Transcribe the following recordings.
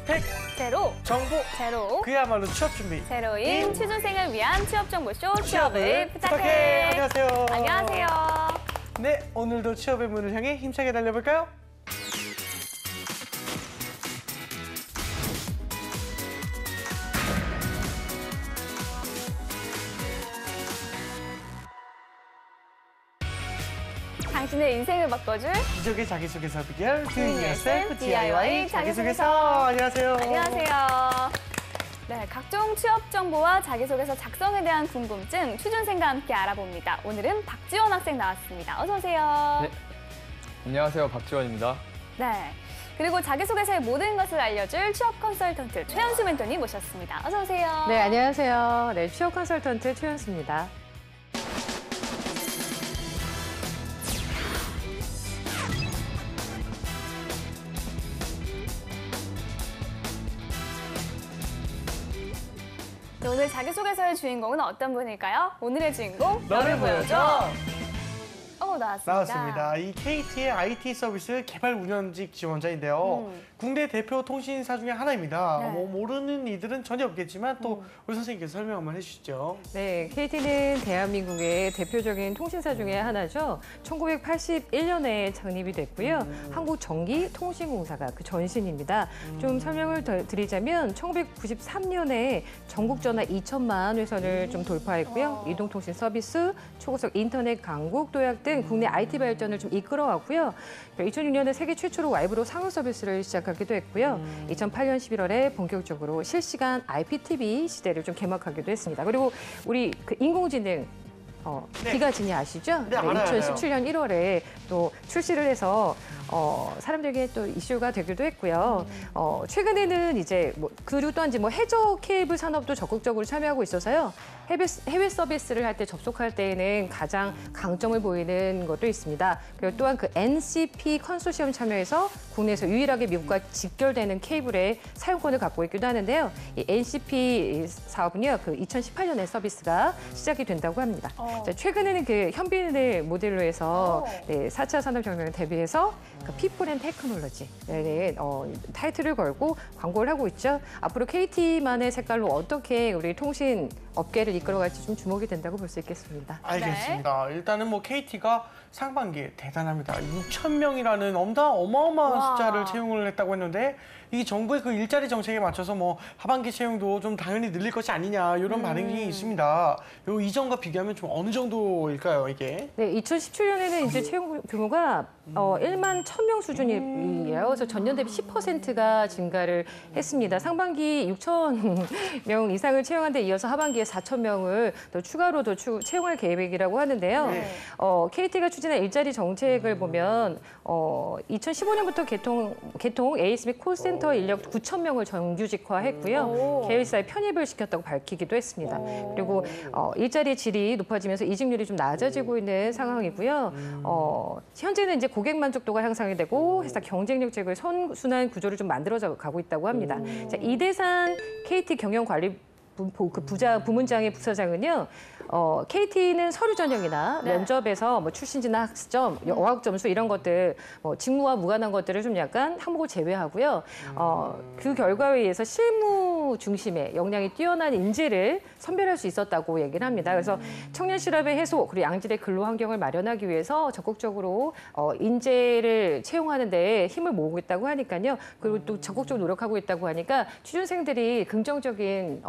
팩 제로, 정보 제로, 그야말로 취업 준비 제로인 취준생을 위한 취업정보쇼 취업을 부탁해. 안녕하세요. 안녕하세요. 네, 오늘도 취업의 문을 향해 힘차게 달려볼까요? 당신의 인생을 바꿔줄 기적의 자기소개서 비결 Doing DIY DIY 자기소개서. 안녕하세요. 안녕하세요. 네, 각종 취업 정보와 자기소개서 작성에 대한 궁금증 취준생과 함께 알아봅니다. 오늘은 박지원 학생 나왔습니다. 어서 오세요. 네. 안녕하세요. 박지원입니다. 네. 그리고 자기소개서의 모든 것을 알려줄 취업 컨설턴트 최현수 멘토님 모셨습니다. 어서 오세요. 네, 안녕하세요. 네, 취업 컨설턴트 최현수입니다. 네, 오늘 자기소개서의 주인공은 어떤 분일까요? 오늘의 주인공 너를 보여줘. 나왔습니다. 이 KT의 IT 서비스 개발 운영직 지원자인데요. 국내 대표 통신사 중에 하나입니다. 네. 모르는 이들은 전혀 없겠지만 또 우리 선생님께서 설명 한번 해주시죠. 네, KT는 대한민국의 대표적인 통신사 중에 하나죠. 1981년에 창립이 됐고요. 한국전기통신공사가 그 전신입니다. 좀 설명을 드리자면 1993년에 전국전화 2천만 회선을 좀 돌파했고요. 이동통신 서비스, 초고속 인터넷 강국 도약 등 국내 IT 발전을 좀 이끌어왔고요. 2006년에 세계 최초로 와이브로 상용 서비스를 시작하기도 했고요. 2008년 11월에 본격적으로 실시간 IPTV 시대를 좀 개막하기도 했습니다. 그리고 우리 그 인공지능 네. 기가진이 아시죠? 네, 알아요. 2017년 1월에 또 출시를 해서 사람들에게 또 이슈가 되기도 했고요. 최근에는 이제 그리고 또한 이제 해저 케이블 산업도 적극적으로 참여하고 있어서요. 해외 서비스를 할 때 접속할 때에는 가장 강점을 보이는 것도 있습니다. 그리고 또한 그 NCP 컨소시엄 참여해서 국내에서 유일하게 미국과 직결되는 케이블의 사용권을 갖고 있기도 하는데요. 이 NCP 사업은요, 그 2018년에 서비스가 시작이 된다고 합니다. 자, 최근에는 그 현빈을 모델로 해서 4차 산업혁명을 대비해서 그 People and Technology라는 타이틀을 걸고 광고를 하고 있죠. 앞으로 KT만의 색깔로 어떻게 우리 통신 업계를 이끌어갈지 좀 주목이 된다고 볼 수 있겠습니다. 알겠습니다. 일단은 KT가 상반기에 대단합니다. 6,000명이라는 어마어마한 숫자를 채용을 했다고 했는데 이 정부의 그 일자리 정책에 맞춰서 하반기 채용도 좀 당연히 늘릴 것이 아니냐 이런 반응이 있습니다. 요 이전과 비교하면 좀 어느 정도일까요, 이게? 네, 2017년에는 이제 채용 규모가 1만 1,000명 수준이에요. 그래서 전년 대비 10%가 증가를 했습니다. 상반기 6,000명 이상을 채용한 데 이어서 하반기에 4,000명을 더 추가로 채용할 계획이라고 하는데요. 네. KT가 추진한 일자리 정책을 보면 2015년부터 개통 ASB 콜센터 인력 9,000명을 정규직화했고요. 계열사에 편입을 시켰다고 밝히기도 했습니다. 그리고 일자리 질이 높아지면서 이직률이 좀 낮아지고 있는 상황이고요. 현재는 이제 고객 만족도가 향상이 되고 회사 경쟁력 제고의 선순환 구조를 좀 만들어져 가고 있다고 합니다. 자, 이대산 KT 경영관리 부문장의 부서장은요. KT는 서류 전형이나 면접에서 출신지나 학점, 어학 점수 이런 것들, 직무와 무관한 것들을 좀 약간 항목을 제외하고요. 그 결과에 의해서 실무 중심의 역량이 뛰어난 인재를 선별할 수 있었다고 얘기를 합니다. 그래서 청년 실업의 해소 그리고 양질의 근로 환경을 마련하기 위해서 적극적으로 인재를 채용하는 데 힘을 모으고 있다고 하니까요. 그리고 또 적극적으로 노력하고 있다고 하니까 취준생들이 긍정적인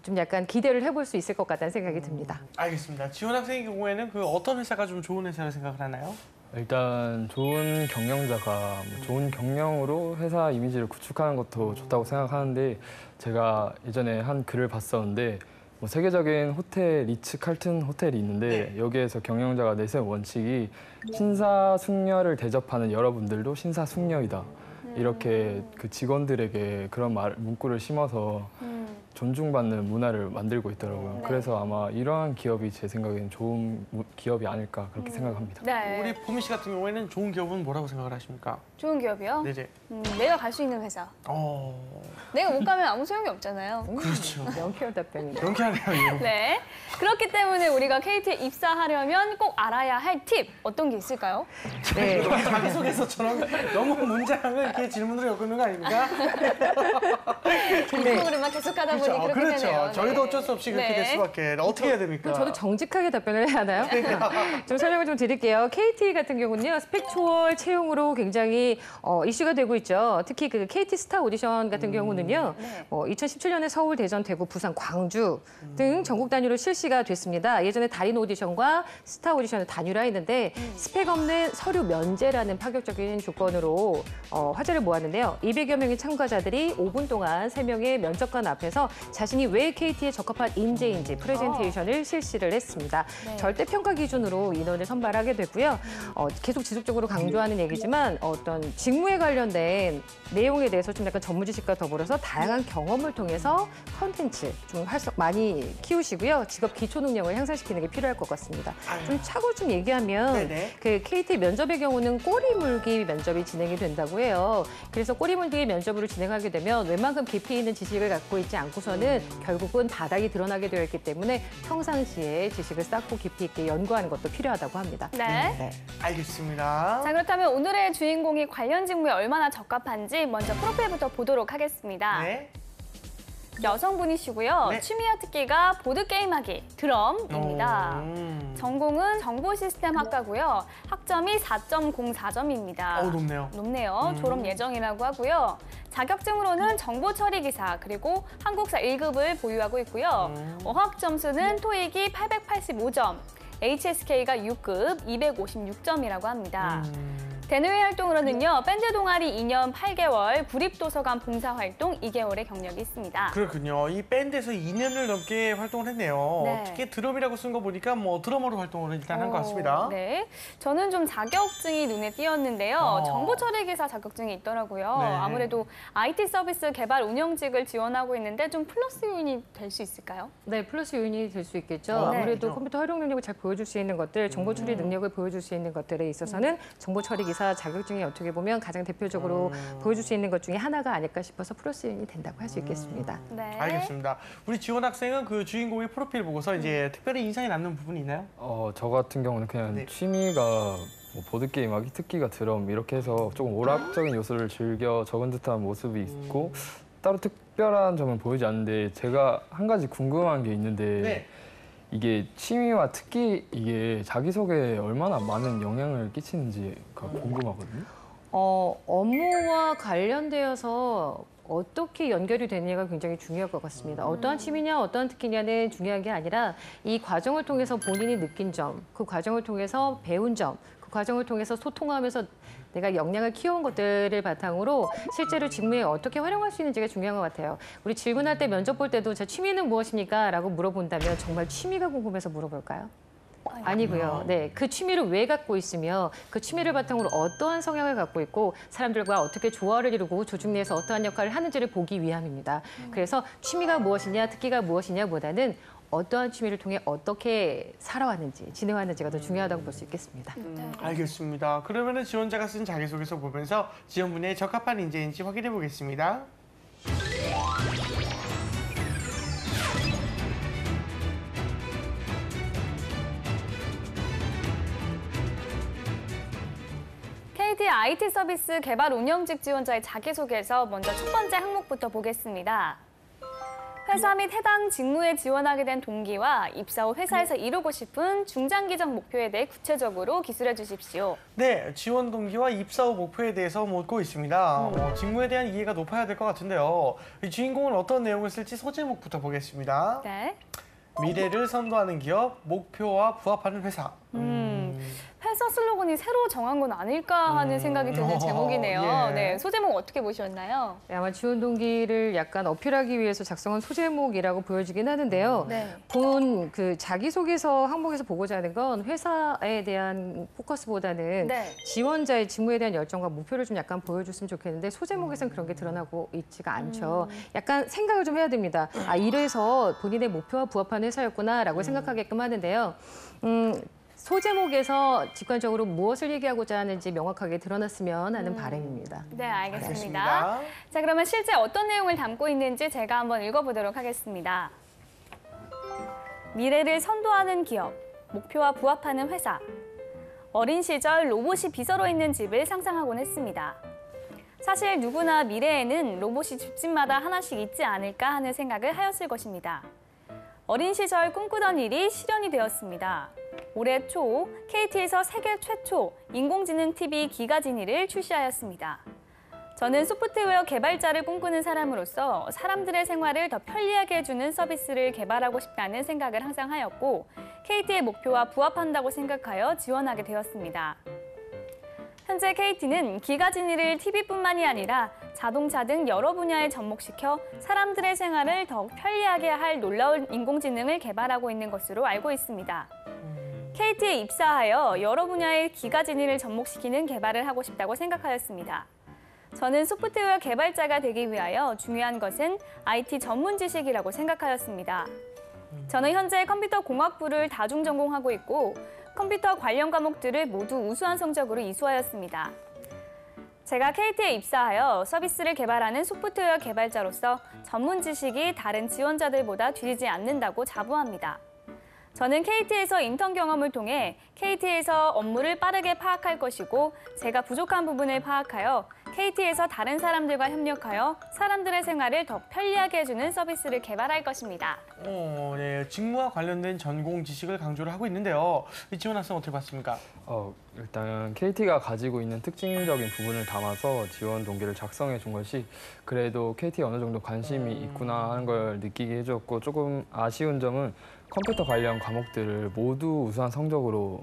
좀 약간 기대를 해볼 수 있을 것 같다는 생각이 듭니다. 알겠습니다. 지원 학생의 경우에는 그 어떤 회사가 좀 좋은 회사를 생각을 하나요? 일단 좋은 경영자가 좋은 경영으로 회사 이미지를 구축하는 것도 좋다고 생각하는데 제가 예전에 한 글을 봤었는데 세계적인 호텔, 리츠 칼튼 호텔이 있는데 여기에서 경영자가 내세운 원칙이 신사숙녀를 대접하는 여러분들도 신사숙녀이다. 이렇게 그 직원들에게 그런 문구를 심어서 존중받는 문화를 만들고 있더라고요. 네. 그래서 아마 이러한 기업이 제 생각에는 좋은 기업이 아닐까 그렇게 생각합니다. 네. 우리 보미 씨 같은 경우에는 좋은 기업은 뭐라고 생각을 하십니까? 좋은 기업이요? 네네. 내가 갈 수 있는 회사. 내가 못 가면 아무 소용이 없잖아요. 그렇죠. 명쾌한 답변입니다. 명쾌하네요, 이거. 네. 그렇기 때문에 우리가 KT에 입사하려면 꼭 알아야 할 팁 어떤 게 있을까요? 네. 자기소개서처럼 너무 문장을 이렇게 질문으로 엮는 거 아닙니까? 이 프로그램만 계속하다 보니 그렇게 그렇죠. 되네요. 저희도 네. 어쩔 수 없이 그렇게 네. 될 수밖에. 어떻게 해야 됩니까? 저도 정직하게 답변을 해야 하나요? 좀 설명을 좀 드릴게요. KT 같은 경우는요, 스펙 초월 채용으로 굉장히 이슈가 되고 있죠. 특히 그 KT 스타 오디션 같은 경우는요, 네. 2017년에 서울, 대전, 대구, 부산, 광주 등 전국 단위로 실시가 됐습니다. 예전에 달인 오디션과 스타 오디션을 단일화했는데 스펙 없는 서류 면제라는 파격적인 조건으로 화제를 모았는데요. 200여 명의 참가자들이 5분 동안 3명의 면접관 앞에서 자신이 왜 KT에 적합한 인재인지 프레젠테이션을 실시를 했습니다. 네. 절대 평가 기준으로 인원을 선발하게 되고요. 계속 지속적으로 강조하는 얘기지만 어떤 직무에 관련된 내용에 대해서 좀 약간 전문 지식과 더불어서 다양한 경험을 통해서 컨텐츠 좀 많이 키우시고요. 직업 기초 능력을 향상시키는 게 필요할 것 같습니다. 좀 차고 좀 얘기하면 네네. 그 KT 면접의 경우는 꼬리 물기 면접이 진행이 된다고 해요. 그래서 꼬리 물기 면접으로 진행하게 되면 웬만큼 깊이 있는 지식을 갖고 있지 않고서는 결국은 바닥이 드러나게 되어 있기 때문에 평상시에 지식을 쌓고 깊이 있게 연구하는 것도 필요하다고 합니다. 네. 알겠습니다. 자, 그렇다면 오늘의 주인공이 관련 직무에 얼마나 적합한지 먼저 프로필부터 보도록 하겠습니다. 네. 여성분이시고요. 네. 취미와 특기가 보드게임하기, 드럼입니다. 전공은 정보시스템학과고요. 학점이 4.04점입니다. 높네요. 높네요. 졸업 예정이라고 하고요. 자격증으로는 정보처리기사 그리고 한국사 1급을 보유하고 있고요. 어학 점수는 토익이 885점, HSK가 6급 256점이라고 합니다. 대내외 활동으로는요. 밴드 동아리 2년 8개월, 구립도서관 봉사활동 2개월의 경력이 있습니다. 그렇군요. 이 밴드에서 2년을 넘게 활동을 했네요. 네. 특히 드럼이라고 쓴 거 보니까 뭐 드러머로 활동을 일단 한 것 같습니다. 네, 저는 좀 자격증이 눈에 띄었는데요. 정보처리기사 자격증이 있더라고요. 네. 아무래도 IT 서비스 개발 운영직을 지원하고 있는데 좀 플러스 요인이 될 수 있을까요? 네, 플러스 요인이 될 수 있겠죠. 네. 아무래도 컴퓨터 활용 능력을 잘 보여줄 수 있는 것들, 정보 처리 능력을 보여줄 수 있는 것들에 있어서는 정보 처리 기사 자격증이 어떻게 보면 가장 대표적으로 보여줄 수 있는 것 중에 하나가 아닐까 싶어서 플러스 요인이 된다고 할 수 있겠습니다. 네. 알겠습니다. 우리 지원 학생은 그 주인공의 프로필 보고서 이제 특별히 인상이 남는 부분이 있나요? 저 같은 경우는 그냥 네. 취미가 뭐 보드게임하기, 특기가 드럼 이렇게 해서 조금 오락적인 요소를 즐겨 적은 듯한 모습이 있고 따로 특별한 점은 보이지 않는데 제가 한 가지 궁금한 게 있는데 네. 이게 취미와 특기 이게 자기소개에 얼마나 많은 영향을 끼치는지가 궁금하거든요. 업무와 관련되어서 어떻게 연결이 되느냐가 굉장히 중요할 것 같습니다. 어떠한 취미냐, 어떠한 특기냐는 중요한 게 아니라 이 과정을 통해서 본인이 느낀 점, 그 과정을 통해서 배운 점, 그 과정을 통해서 소통하면서 내가 역량을 키워온 것들을 바탕으로 실제로 직무에 어떻게 활용할 수 있는지가 중요한 것 같아요. 우리 질문할 때 면접 볼 때도 제 취미는 무엇입니까? 라고 물어본다면 정말 취미가 궁금해서 물어볼까요? 아니고요. 네, 그 취미를 왜 갖고 있으며 그 취미를 바탕으로 어떠한 성향을 갖고 있고 사람들과 어떻게 조화를 이루고 조직 내에서 어떠한 역할을 하는지를 보기 위함입니다. 그래서 취미가 무엇이냐, 특기가 무엇이냐보다는 어떠한 취미를 통해 어떻게 살아왔는지, 지내왔는지가 더 중요하다고 볼 수 있겠습니다. 알겠습니다. 그러면은 지원자가 쓴 자기소개서 보면서 지원 분야에 적합한 인재인지 확인해 보겠습니다. KT IT 서비스 개발 운영직 지원자의 자기소개에서 먼저 첫 번째 항목부터 보겠습니다. 회사 및 해당 직무에 지원하게 된 동기와 입사 후 회사에서 이루고 싶은 중장기적 목표에 대해 구체적으로 기술해 주십시오. 네, 지원 동기와 입사 후 목표에 대해서 묻고 있습니다. 직무에 대한 이해가 높아야 될 것 같은데요. 이 주인공은 어떤 내용을 쓸지 소제목부터 보겠습니다. 네. 미래를 선도하는 기업, 목표와 부합하는 회사. 회사 회사 슬로건이 새로 정한 건 아닐까 하는 생각이 드는 제목이네요. 예. 네, 소제목 어떻게 보셨나요? 네, 아마 지원 동기를 약간 어필하기 위해서 작성한 소제목이라고 보여지긴 하는데요. 네. 본 그 자기소개서 항목에서 보고자 하는 건 회사에 대한 포커스보다는 네. 지원자의 직무에 대한 열정과 목표를 좀 약간 보여줬으면 좋겠는데 소제목에서는 그런 게 드러나고 있지가 않죠. 약간 생각을 좀 해야 됩니다. 아, 이래서 본인의 목표와 부합하는 회사였구나라고 생각하게끔 하는데요. 소제목에서 직관적으로 무엇을 얘기하고자 하는지 명확하게 드러났으면 하는 바람입니다. 네, 알겠습니다. 알겠습니다. 자, 그러면 실제 어떤 내용을 담고 있는지 제가 한번 읽어보도록 하겠습니다. 미래를 선도하는 기업, 목표와 부합하는 회사. 어린 시절 로봇이 비서로 있는 집을 상상하곤 했습니다. 사실 누구나 미래에는 로봇이 집집마다 하나씩 있지 않을까 하는 생각을 하였을 것입니다. 어린 시절 꿈꾸던 일이 실현이 되었습니다. 올해 초 KT에서 세계 최초 인공지능 TV 기가지니를 출시하였습니다. 저는 소프트웨어 개발자를 꿈꾸는 사람으로서 사람들의 생활을 더 편리하게 해주는 서비스를 개발하고 싶다는 생각을 항상 하였고 KT의 목표와 부합한다고 생각하여 지원하게 되었습니다. 현재 KT는 기가지니를 TV뿐만이 아니라 자동차 등 여러 분야에 접목시켜 사람들의 생활을 더욱 편리하게 할 놀라운 인공지능을 개발하고 있는 것으로 알고 있습니다. KT에 입사하여 여러 분야의 기가지니를 접목시키는 개발을 하고 싶다고 생각하였습니다. 저는 소프트웨어 개발자가 되기 위하여 중요한 것은 IT 전문 지식이라고 생각하였습니다. 저는 현재 컴퓨터 공학부를 다중 전공하고 있고 컴퓨터 관련 과목들을 모두 우수한 성적으로 이수하였습니다. 제가 KT에 입사하여 서비스를 개발하는 소프트웨어 개발자로서 전문 지식이 다른 지원자들보다 뒤지지 않는다고 자부합니다. 저는 KT에서 인턴 경험을 통해 KT에서 업무를 빠르게 파악할 것이고 제가 부족한 부분을 파악하여 KT에서 다른 사람들과 협력하여 사람들의 생활을 더 편리하게 해주는 서비스를 개발할 것입니다. 네, 직무와 관련된 전공 지식을 강조를 하고 있는데요. 이지원 학생 어떻게 봤습니까? 일단 KT가 가지고 있는 특징적인 부분을 담아서 지원 동기를 작성해 준 것이 그래도 KT에 어느 정도 관심이 있구나 하는 걸 느끼게 해줬고 조금 아쉬운 점은 컴퓨터 관련 과목들을 모두 우수한 성적으로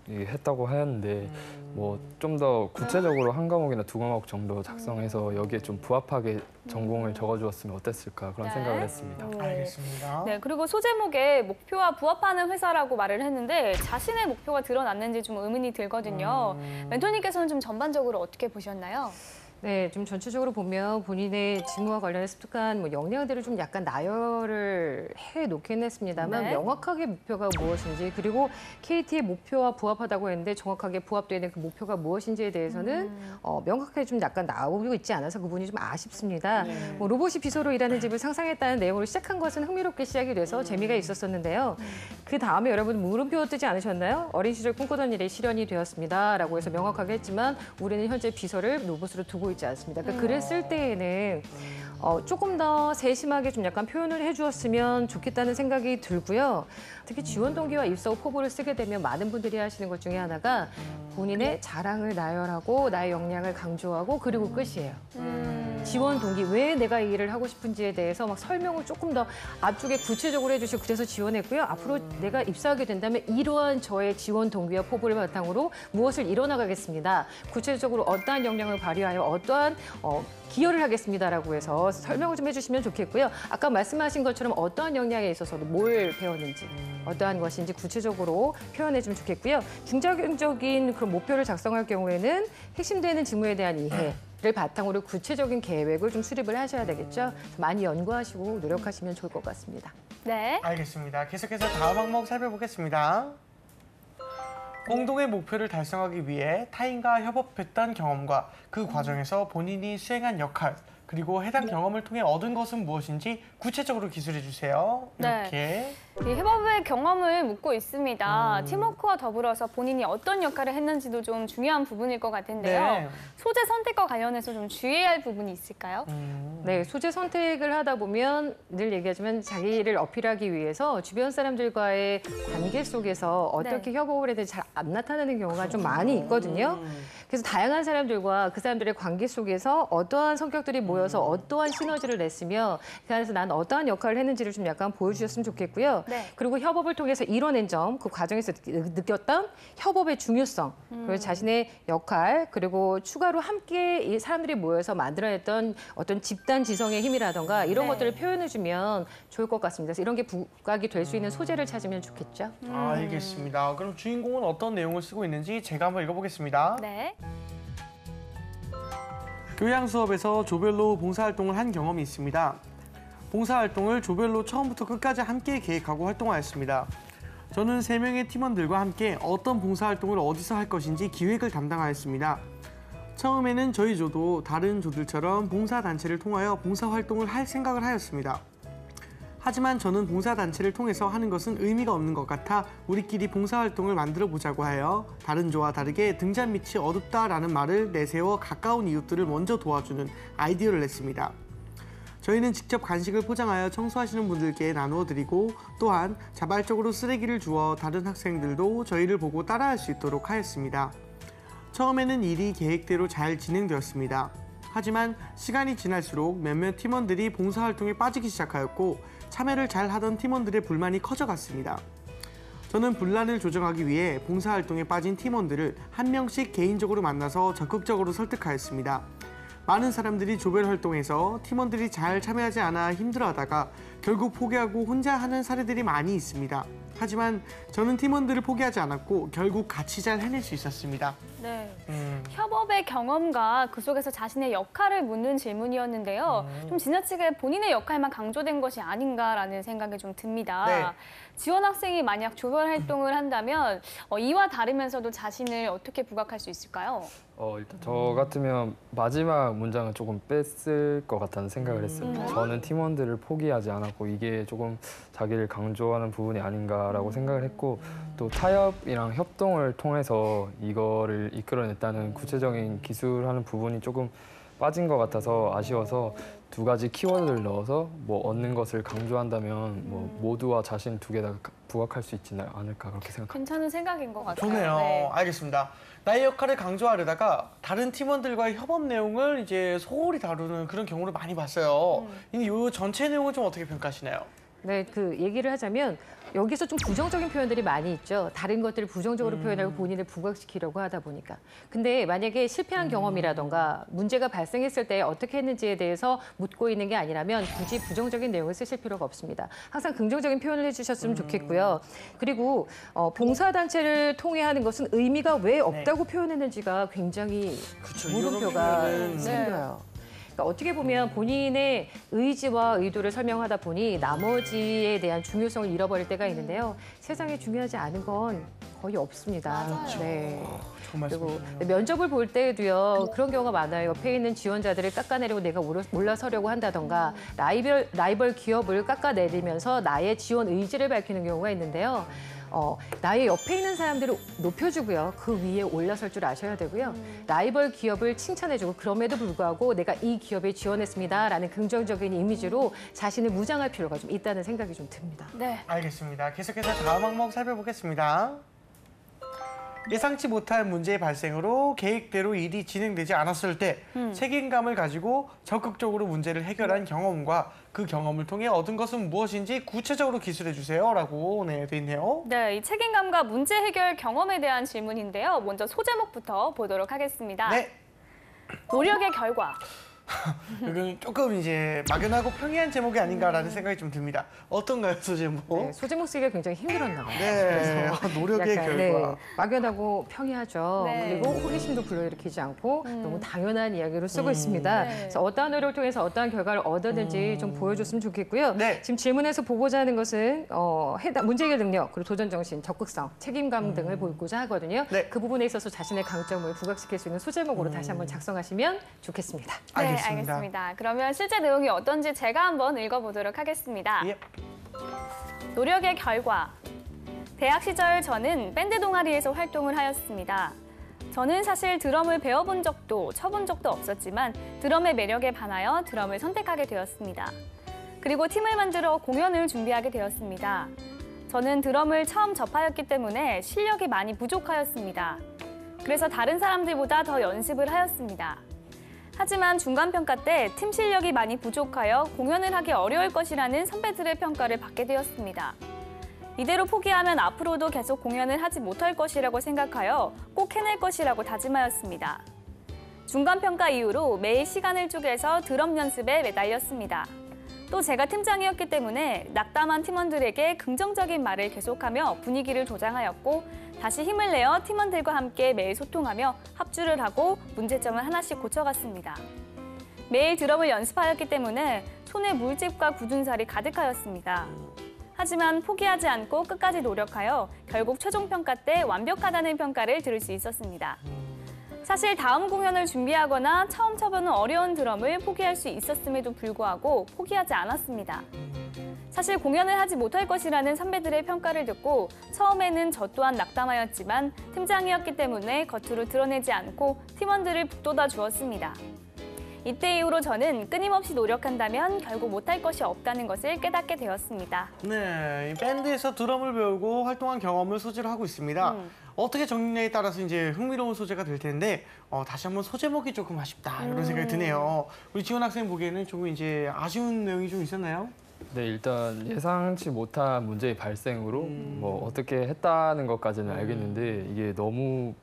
했다고 하였는데 뭐 좀 더 구체적으로 한 과목이나 두 과목 정도 작성해서 여기에 좀 부합하게 전공을 적어주었으면 어땠을까 그런 네. 생각을 했습니다. 알겠습니다. 네, 그리고 소제목에 목표와 부합하는 회사라고 말을 했는데 자신의 목표가 드러났는지 좀 의문이 들거든요. 멘토님께서는 좀 전반적으로 어떻게 보셨나요? 네, 좀 전체적으로 보면 본인의 직무와 관련해 습득한 뭐 역량들을 좀 약간 나열을 해놓긴 했습니다만 네. 명확하게 목표가 무엇인지 그리고 KT의 목표와 부합하다고 했는데 정확하게 부합되는 그 목표가 무엇인지에 대해서는 명확하게 좀 약간 나오고 있지 않아서 그 부분이 좀 아쉽습니다. 뭐 로봇이 비서로 일하는 집을 상상했다는 내용으로 시작한 것은 흥미롭게 시작이 돼서 재미가 있었었는데요. 그 다음에 여러분 물음표 뜨지 않으셨나요? 어린 시절 꿈꾸던 일이 실현이 되었습니다라고 해서 명확하게 했지만 우리는 현재 비서를 로봇으로 두고 있지 않습니다. 그러니까 글을 쓸 때에는 조금 더 세심하게 좀 약간 표현을 해주었으면 좋겠다는 생각이 들고요. 특히 지원 동기와 입사 후 포부를 쓰게 되면 많은 분들이 하시는 것 중에 하나가 본인의 자랑을 나열하고 나의 역량을 강조하고 그리고 끝이에요. 지원 동기, 왜 내가 이 일을 하고 싶은지에 대해서 막 설명을 조금 더 앞쪽에 구체적으로 해주시고 그래서 지원했고요. 앞으로 내가 입사하게 된다면 이러한 저의 지원 동기와 포부를 바탕으로 무엇을 이뤄나가겠습니다. 구체적으로 어떠한 역량을 발휘하여 어떠한 기여를 하겠습니다라고 해서 설명을 좀 해주시면 좋겠고요. 아까 말씀하신 것처럼 어떠한 역량에 있어서도 뭘 배웠는지 어떠한 것인지 구체적으로 표현해주면 좋겠고요. 중장기적인 그런 목표를 작성할 경우에는 핵심되는 직무에 대한 이해를 바탕으로 구체적인 계획을 좀 수립을 하셔야 되겠죠. 많이 연구하시고 노력하시면 좋을 것 같습니다. 네. 알겠습니다. 계속해서 다음 항목 살펴보겠습니다. 공동의 목표를 달성하기 위해 타인과 협업했던 경험과 그 과정에서 본인이 수행한 역할, 그리고 해당 경험을 통해 얻은 것은 무엇인지 구체적으로 기술해 주세요. 이렇게. 이 협업의 경험을 묻고 있습니다. 팀워크와 더불어서 본인이 어떤 역할을 했는지도 좀 중요한 부분일 것 같은데요. 네. 소재 선택과 관련해서 좀 주의해야 할 부분이 있을까요? 네, 소재 선택을 하다 보면 늘 얘기하지만 자기를 어필하기 위해서 주변 사람들과의 관계 속에서 어떻게 협업을 해야 될지 잘 안 나타나는 경우가 좀 많이 있거든요. 그래서 다양한 사람들과 그 사람들의 관계 속에서 어떠한 성격들이 모여서 어떠한 시너지를 냈으며 그 안에서 난 어떠한 역할을 했는지를 좀 약간 보여주셨으면 좋겠고요. 네. 그리고 협업을 통해서 이뤄낸 점, 그 과정에서 느꼈던 협업의 중요성, 그리고 자신의 역할, 그리고 추가로 함께 이 사람들이 모여서 만들어냈던 어떤 집단 지성의 힘이라던가 이런 네. 것들을 표현해주면 좋을 것 같습니다. 그래서 이런 게 부각이 될 수 있는 소재를 찾으면 좋겠죠. 알겠습니다. 그럼 주인공은 어떤 내용을 쓰고 있는지 제가 한번 읽어보겠습니다. 네. 교양 수업에서 조별로 봉사활동을 한 경험이 있습니다. 봉사활동을 조별로 처음부터 끝까지 함께 계획하고 활동하였습니다. 저는 3명의 팀원들과 함께 어떤 봉사활동을 어디서 할 것인지 기획을 담당하였습니다. 처음에는 저희 조도 다른 조들처럼 봉사단체를 통하여 봉사활동을 할 생각을 하였습니다. 하지만 저는 봉사단체를 통해서 하는 것은 의미가 없는 것 같아 우리끼리 봉사활동을 만들어 보자고 하여 다른 조와 다르게 등잔 밑이 어둡다라는 말을 내세워 가까운 이웃들을 먼저 도와주는 아이디어를 냈습니다. 저희는 직접 간식을 포장하여 청소하시는 분들께 나누어 드리고 또한 자발적으로 쓰레기를 주워 다른 학생들도 저희를 보고 따라할 수 있도록 하였습니다. 처음에는 일이 계획대로 잘 진행되었습니다. 하지만 시간이 지날수록 몇몇 팀원들이 봉사활동에 빠지기 시작하였고 참여를 잘 하던 팀원들의 불만이 커져갔습니다. 저는 분란을 조정하기 위해 봉사활동에 빠진 팀원들을 한 명씩 개인적으로 만나서 적극적으로 설득하였습니다. 많은 사람들이 조별 활동에서 팀원들이 잘 참여하지 않아 힘들어하다가 결국 포기하고 혼자 하는 사례들이 많이 있습니다. 하지만 저는 팀원들을 포기하지 않았고 결국 같이 잘 해낼 수 있었습니다. 네. 협업의 경험과 그 속에서 자신의 역할을 묻는 질문이었는데요. 좀 지나치게 본인의 역할만 강조된 것이 아닌가라는 생각이 좀 듭니다. 네. 지원 학생이 만약 조별 활동을 한다면 이와 다르면서도 자신을 어떻게 부각할 수 있을까요? 일단 저 같으면 마지막 문장은 조금 뺐을 것 같다는 생각을 했어요. 저는 팀원들을 포기하지 않았고 이게 조금 자기를 강조하는 부분이 아닌가라고 생각을 했고 또 타협이랑 협동을 통해서 이거를 이끌어냈다는 구체적인 기술하는 부분이 조금 빠진 것 같아서 아쉬워서 두 가지 키워드를 넣어서 뭐 얻는 것을 강조한다면 뭐 모두와 자신 두 개 다 부각할 수 있지 않을까 그렇게 생각합니다. 괜찮은 생각인 것 같아요. 좋네요. 네. 알겠습니다. 나의 역할을 강조하려다가 다른 팀원들과의 협업 내용을 이제 소홀히 다루는 그런 경우를 많이 봤어요. 이 전체 내용을 좀 어떻게 평가하시나요? 네, 그 얘기를 하자면 여기서 좀 부정적인 표현들이 많이 있죠. 다른 것들을 부정적으로 표현하고 본인을 부각시키려고 하다 보니까. 근데 만약에 실패한 경험이라던가 문제가 발생했을 때 어떻게 했는지에 대해서 묻고 있는 게 아니라면 굳이 부정적인 내용을 쓰실 필요가 없습니다. 항상 긍정적인 표현을 해주셨으면 좋겠고요. 그리고 봉사단체를 통해 하는 것은 의미가 왜 없다고 표현했는지가 굉장히 그쵸, 물음표가 이런 부분은- 생겨요. 그러니까 어떻게 보면 본인의 의지와 의도를 설명하다 보니 나머지에 대한 중요성을 잃어버릴 때가 있는데요. 세상에 중요하지 않은 건 거의 없습니다. 맞아요. 네. 정말 그리고 면접을 볼 때도요 그런 경우가 많아요. 옆에 있는 지원자들을 깎아내리고 내가 올라서려고 한다던가 라이벌 기업을 깎아내리면서 나의 지원 의지를 밝히는 경우가 있는데요. 나의 옆에 있는 사람들을 높여주고요. 그 위에 올라설 줄 아셔야 되고요. 라이벌 기업을 칭찬해주고 그럼에도 불구하고 내가 이 기업에 지원했습니다라는 긍정적인 이미지로 자신을 무장할 필요가 좀 있다는 생각이 좀 듭니다. 네. 알겠습니다. 계속해서 다음 항목 살펴보겠습니다. 예상치 못한 문제의 발생으로 계획대로 일이 진행되지 않았을 때 책임감을 가지고 적극적으로 문제를 해결한 경험과 그 경험을 통해 얻은 것은 무엇인지 구체적으로 기술해 주세요라고 돼 있네요. 네, 이 책임감과 문제 해결 경험에 대한 질문인데요. 먼저 소제목부터 보도록 하겠습니다. 네. 노력의 결과. 이건 조금 이제 막연하고 평이한 제목이 아닌가라는 생각이 좀 듭니다. 어떤가요, 소제목? 네, 소제목 쓰기가 굉장히 힘들었나 봐요. 네, 노력의 약간, 결과. 네, 막연하고 평이하죠. 네. 그리고 호기심도 불러일으키지 않고 너무 당연한 이야기로 쓰고 있습니다. 네. 그래서 어떠한 노력을 통해서 어떠한 결과를 얻었는지 좀 보여줬으면 좋겠고요. 네. 지금 질문에서 보고자 하는 것은 문제 해결 능력, 그리고 도전 정신, 적극성, 책임감 등을 보고자 하거든요. 네. 그 부분에 있어서 자신의 강점을 부각시킬 수 있는 소제목으로 다시 한번 작성하시면 좋겠습니다. 네, 알겠습니다. 알겠습니다. 그러면 실제 내용이 어떤지 제가 한번 읽어보도록 하겠습니다. 예. 노력의 결과. 대학 시절 저는 밴드 동아리에서 활동을 하였습니다. 저는 사실 드럼을 배워본 적도 쳐본 적도 없었지만 드럼의 매력에 반하여 드럼을 선택하게 되었습니다. 그리고 팀을 만들어 공연을 준비하게 되었습니다. 저는 드럼을 처음 접하였기 때문에 실력이 많이 부족하였습니다. 그래서 다른 사람들보다 더 연습을 하였습니다. 하지만 중간평가 때 팀 실력이 많이 부족하여 공연을 하기 어려울 것이라는 선배들의 평가를 받게 되었습니다. 이대로 포기하면 앞으로도 계속 공연을 하지 못할 것이라고 생각하여 꼭 해낼 것이라고 다짐하였습니다. 중간평가 이후로 매일 시간을 쪼개서 드럼 연습에 매달렸습니다. 또 제가 팀장이었기 때문에 낙담한 팀원들에게 긍정적인 말을 계속하며 분위기를 조장하였고 다시 힘을 내어 팀원들과 함께 매일 소통하며 합주를 하고 문제점을 하나씩 고쳐갔습니다. 매일 드럼을 연습하였기 때문에 손에 물집과 굳은 살이 가득하였습니다. 하지만 포기하지 않고 끝까지 노력하여 결국 최종 평가 때 완벽하다는 평가를 들을 수 있었습니다. 사실 다음 공연을 준비하거나 처음 쳐보는 어려운 드럼을 포기할 수 있었음에도 불구하고 포기하지 않았습니다. 사실 공연을 하지 못할 것이라는 선배들의 평가를 듣고 처음에는 저 또한 낙담하였지만 팀장이었기 때문에 겉으로 드러내지 않고 팀원들을 북돋아 주었습니다. 이때 이후로 저는 끊임없이 노력한다면 결국 못할 것이 없다는 것을 깨닫게 되었습니다. 네, 이 밴드에서 드럼을 배우고 활동한 경험을 소재로 하고 있습니다. 어떻게 정리에 따라서 이제 흥미로운 소재가 될 텐데 다시 한번 소제목이 조금 아쉽다 이런 생각이 드네요. 우리 지원 학생 보기에는 조금 이제 아쉬운 내용이 좀 있었나요? 네, 일단 예상치 못한 문제의 발생으로 뭐 어떻게 했다는 것까지는 알겠는데 이게 너무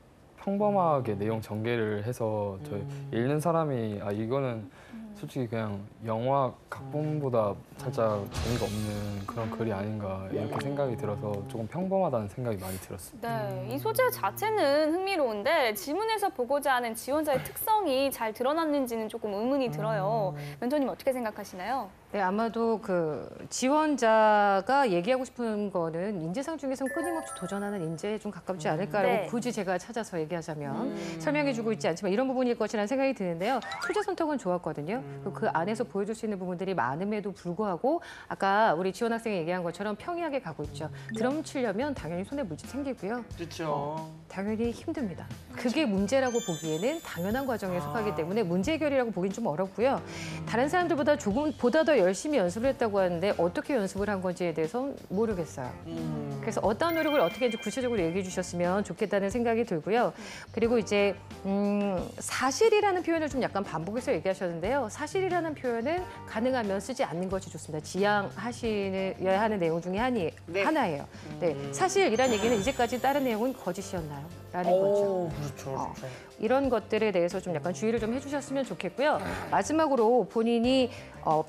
평범하게 내용 전개를 해서 저희 읽는 사람이 이거는 솔직히 그냥 영화 각본보다 살짝 재미가 없는 그런 글이 아닌가 이렇게 생각이 들어서 조금 평범하다는 생각이 많이 들었습니다. 네, 이 소재 자체는 흥미로운데 지문에서 보고자 하는 지원자의 특성이 잘 드러났는지는 조금 의문이 들어요. 멘토님 어떻게 생각하시나요? 네, 아마도 그 지원자가 얘기하고 싶은 거는 인재상 중에선 끊임없이 도전하는 인재에 좀 가깝지 않을까라고 네. 굳이 제가 찾아서 얘기하자면 설명해주고 있지 않지만 이런 부분일 것이라는 생각이 드는데요. 소재 선택은 좋았거든요. 그리고 그 안에서 보여줄 수 있는 부분들이 많음에도 불구하고 아까 우리 지원 학생이 얘기한 것처럼 평이하게 가고 있죠. 드럼 치려면 당연히 손에 물집 생기고요. 그렇죠. 당연히 힘듭니다. 그게 문제라고 보기에는 당연한 과정에 속하기 때문에 문제 해결이라고 보긴 좀 어렵고요. 다른 사람들보다 조금보다 더 열심히 연습을 했다고 하는데 어떻게 연습을 한 건지에 대해서는 모르겠어요. 그래서 어떤 노력을 어떻게 이제 구체적으로 얘기해 주셨으면 좋겠다는 생각이 들고요. 그리고 이제 사실이라는 표현을 좀 약간 반복해서 얘기하셨는데요. 사실이라는 표현은 가능하면 쓰지 않는 것이 좋습니다. 지양하셔야 하는 내용 중에 하나예요. 네, 사실이란 얘기는 이제까지 다른 내용은 거짓이었나요? 라는 거죠. 그렇죠. 이런 것들에 대해서 좀 약간 주의를 좀 해주셨으면 좋겠고요. 마지막으로 본인이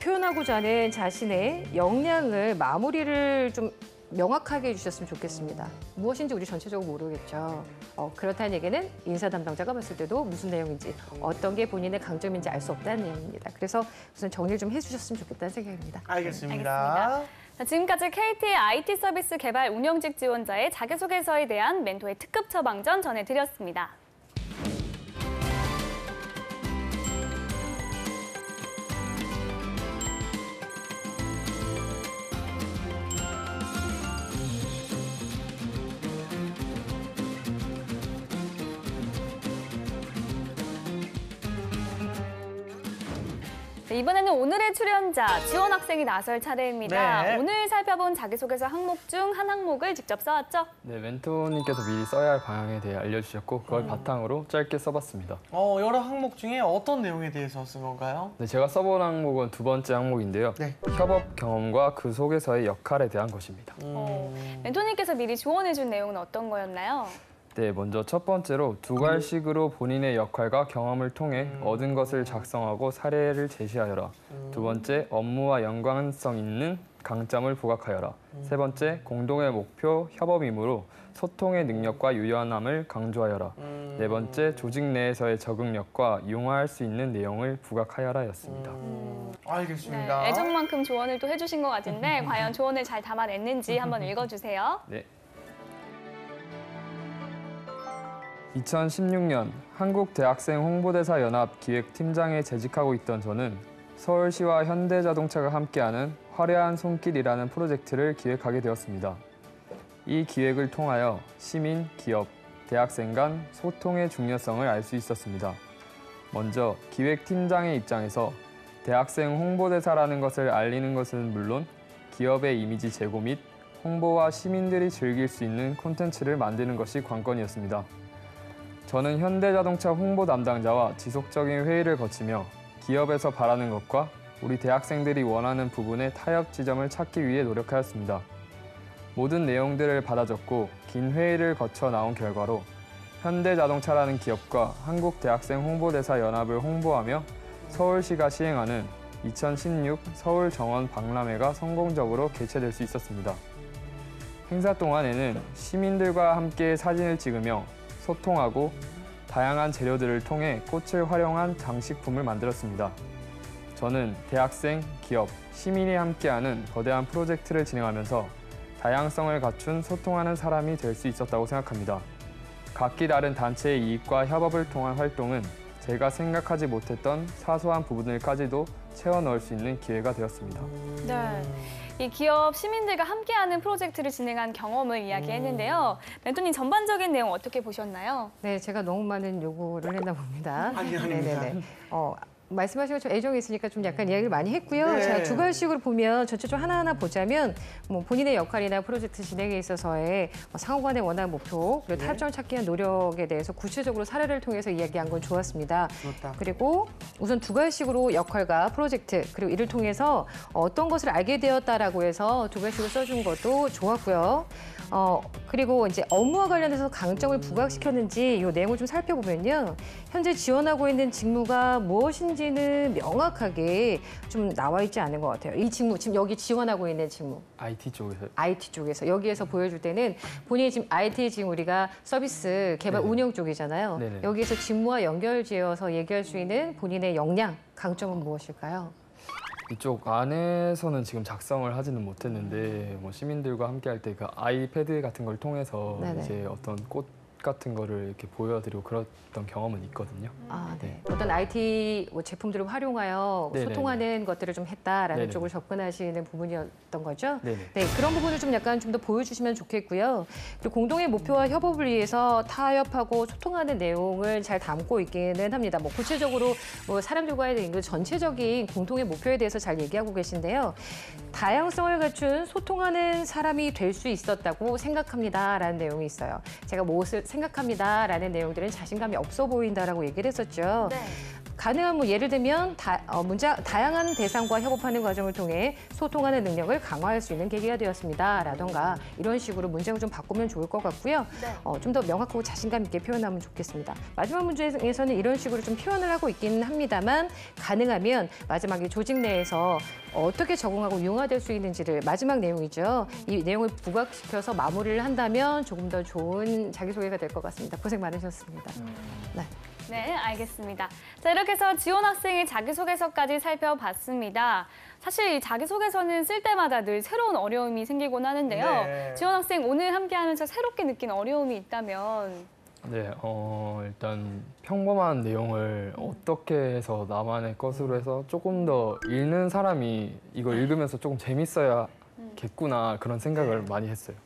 표현하고자 하는 자신의 역량을 마무리를 좀 명확하게 해주셨으면 좋겠습니다. 무엇인지 우리 전체적으로 모르겠죠. 그렇다는 얘기는 인사 담당자가 봤을 때도 무슨 내용인지 어떤 게 본인의 강점인지 알 수 없다는 내용입니다. 그래서 우선 정리를 좀 해주셨으면 좋겠다는 생각입니다. 알겠습니다. 자, 지금까지 KT의 IT 서비스 개발 운영직 지원자의 자기소개서에 대한 멘토의 특급 처방전 전해드렸습니다. 네, 이번에는 오늘의 출연자 지원 학생이 나설 차례입니다. 네. 오늘 살펴본 자기소개서 항목 중 한 항목을 직접 써왔죠? 네, 멘토님께서 미리 써야 할 방향에 대해 알려주셨고 그걸 바탕으로 짧게 써봤습니다. 여러 항목 중에 어떤 내용에 대해서 쓴 건가요? 네, 제가 써본 항목은 두 번째 항목인데요. 네. 협업 경험과 그 속에서의 역할에 대한 것입니다. 멘토님께서 미리 조언해준 내용은 어떤 거였나요? 네, 먼저 첫 번째로 두 갈식으로 본인의 역할과 경험을 통해 얻은 것을 작성하고 사례를 제시하여라. 두 번째, 업무와 연관성 있는 강점을 부각하여라. 세 번째, 공동의 목표 협업이므로 소통의 능력과 유연함을 강조하여라. 네 번째, 조직 내에서의 적응력과 융화할 수 있는 내용을 부각하여라였습니다. 알겠습니다. 네, 애정만큼 조언을 또 해주신 것 같은데 과연 조언을 잘 담아냈는지 한번 읽어주세요. 네. 2016년 한국대학생 홍보대사 연합 기획팀장에 재직하고 있던 저는 서울시와 현대자동차가 함께하는 화려한 손길이라는 프로젝트를 기획하게 되었습니다. 이 기획을 통하여 시민, 기업, 대학생 간 소통의 중요성을 알 수 있었습니다. 먼저 기획팀장의 입장에서 대학생 홍보대사라는 것을 알리는 것은 물론 기업의 이미지 제고 및 홍보와 시민들이 즐길 수 있는 콘텐츠를 만드는 것이 관건이었습니다. 저는 현대자동차 홍보 담당자와 지속적인 회의를 거치며 기업에서 바라는 것과 우리 대학생들이 원하는 부분의 타협 지점을 찾기 위해 노력하였습니다. 모든 내용들을 받아 적고 긴 회의를 거쳐 나온 결과로 현대자동차라는 기업과 한국대학생 홍보대사 연합을 홍보하며 서울시가 시행하는 2016 서울 정원 박람회가 성공적으로 개최될 수 있었습니다. 행사 동안에는 시민들과 함께 사진을 찍으며 소통하고 다양한 재료들을 통해 꽃을 활용한 장식품을 만들었습니다. 저는 대학생, 기업, 시민이 함께하는 거대한 프로젝트를 진행하면서 다양성을 갖춘 소통하는 사람이 될 수 있었다고 생각합니다. 각기 다른 단체의 이익과 협업을 통한 활동은 제가 생각하지 못했던 사소한 부분들까지도 채워 넣을 수 있는 기회가 되었습니다. 네. 이 기업 시민들과 함께하는 프로젝트를 진행한 경험을 이야기했는데요. 멘토님 전반적인 내용 어떻게 보셨나요? 네, 제가 너무 많은 요구를 했나 봅니다. 아닙니다. 네네네. 말씀하신 것처럼 애정이 있으니까 좀 약간 이야기를 많이 했고요. 네. 자, 두 가지씩으로 보면 전체적으로 하나하나 보자면 뭐 본인의 역할이나 프로젝트 진행에 있어서의 상호간의 원하는 목표 그리고 네. 타협점을 찾기 위한 노력에 대해서 구체적으로 사례를 통해서 이야기한 건 좋았습니다. 좋다. 그리고 우선 두 가지씩으로 역할과 프로젝트 그리고 이를 통해서 어떤 것을 알게 되었다라고 해서 두 가지씩으로 써준 것도 좋았고요. 그리고 이제 업무와 관련해서 강점을 부각시켰는지 이 내용을 좀 살펴보면요. 현재 지원하고 있는 직무가 무엇인지는 명확하게 좀 나와 있지 않은 것 같아요. 이 직무, 지금 여기 지원하고 있는 직무. IT 쪽에서 IT 쪽에서 여기에서 보여줄 때는 본인이 지금 IT 지금 우리가 서비스 개발 네네. 운영 쪽이잖아요. 네네. 여기에서 직무와 연결지어서 얘기할 수 있는 본인의 역량, 강점은 무엇일까요? 이쪽 안에서는 지금 작성을 하지는 못했는데 뭐 시민들과 함께 할 때 그 아이패드 같은 걸 통해서 네네. 이제 어떤 꽃 같은 거를 이렇게 보여드리고 그랬던 경험은 있거든요. 아, 네. 어떤 IT 뭐 제품들을 활용하여 네네네. 소통하는 것들을 좀 했다라는 네네. 쪽으로 접근하시는 부분이었던 거죠. 네네. 네, 그런 부분을 좀 약간 좀 더 보여주시면 좋겠고요. 그리고 공동의 목표와 협업을 위해서 타협하고 소통하는 내용을 잘 담고 있기는 합니다. 뭐 구체적으로 뭐 사람들과의 대응, 전체적인 공동의 목표에 대해서 잘 얘기하고 계신데요. 다양성을 갖춘 소통하는 사람이 될 수 있었다고 생각합니다라는 내용이 있어요. 제가 무엇을 생각합니다라는 내용들은 자신감이 없어 보인다라고 얘기를 했었죠. 네. 가능한 뭐 예를 들면 다양한 대상과 협업하는 과정을 통해 소통하는 능력을 강화할 수 있는 계기가 되었습니다라던가 이런 식으로 문장을 좀 바꾸면 좋을 것 같고요. 네. 좀 더 명확하고 자신감 있게 표현하면 좋겠습니다. 마지막 문제에서는 이런 식으로 좀 표현을 하고 있기는 합니다만 가능하면 마지막에 조직 내에서 어떻게 적응하고 융화될 수 있는지를 마지막 내용이죠. 이 내용을 부각시켜서 마무리를 한다면 조금 더 좋은 자기소개가 될 것 같습니다. 고생 많으셨습니다. 네. 네, 알겠습니다. 자, 이렇게 해서 지원 학생의 자기소개서까지 살펴봤습니다. 사실 이 자기소개서는 쓸 때마다 늘 새로운 어려움이 생기곤 하는데요. 네. 지원 학생 오늘 함께하면서 새롭게 느낀 어려움이 있다면 네, 일단 평범한 내용을 어떻게 해서 나만의 것으로 해서 조금 더 읽는 사람이 이걸 읽으면서 조금 재밌어야겠구나 그런 생각을 많이 했어요.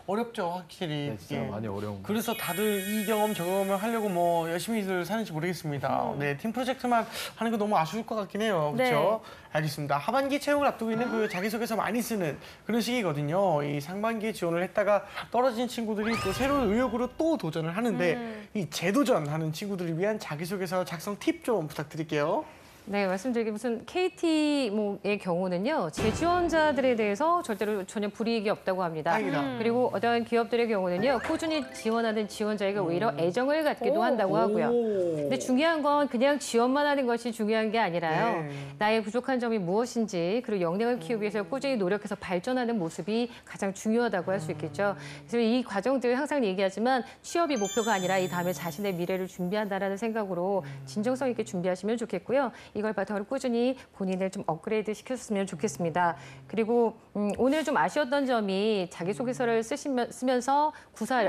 어렵죠, 확실히. 네, 진짜 예. 많이 어려운 거. 그래서 다들 이 경험 저 경험을 하려고 뭐 열심히들 사는지 모르겠습니다. 네, 팀 프로젝트만 하는 거 너무 아쉬울 것 같긴 해요. 그렇죠? 알겠습니다. 하반기 채용을 앞두고 있는 그 자기소개서 많이 쓰는 그런 시기거든요. 이 상반기에 지원을 했다가 떨어진 친구들이 또 새로운 의욕으로 또 도전을 하는데 이 재도전하는 친구들을 위한 자기소개서 작성 팁 좀 부탁드릴게요. 네, 말씀드리기 무슨 KT의 경우는요, 재지원자들에 대해서 절대로 전혀 불이익이 없다고 합니다. 다행이다. 그리고 어떤 기업들의 경우는요, 꾸준히 지원하는 지원자에게 오히려 애정을 갖기도 한다고 하고요. 근데 중요한 건 그냥 지원만 하는 것이 중요한 게 아니라요. 네. 나의 부족한 점이 무엇인지 그리고 역량을 키우기 위해서 꾸준히 노력해서 발전하는 모습이 가장 중요하다고 할 수 있겠죠. 그래서 이 과정들 항상 얘기하지만 취업이 목표가 아니라 이 다음에 자신의 미래를 준비한다라는 생각으로 진정성 있게 준비하시면 좋겠고요. 이걸 바탕으로 꾸준히 본인을 좀 업그레이드 시켰으면 좋겠습니다. 그리고 오늘 좀 아쉬웠던 점이 자기소개서를 쓰면서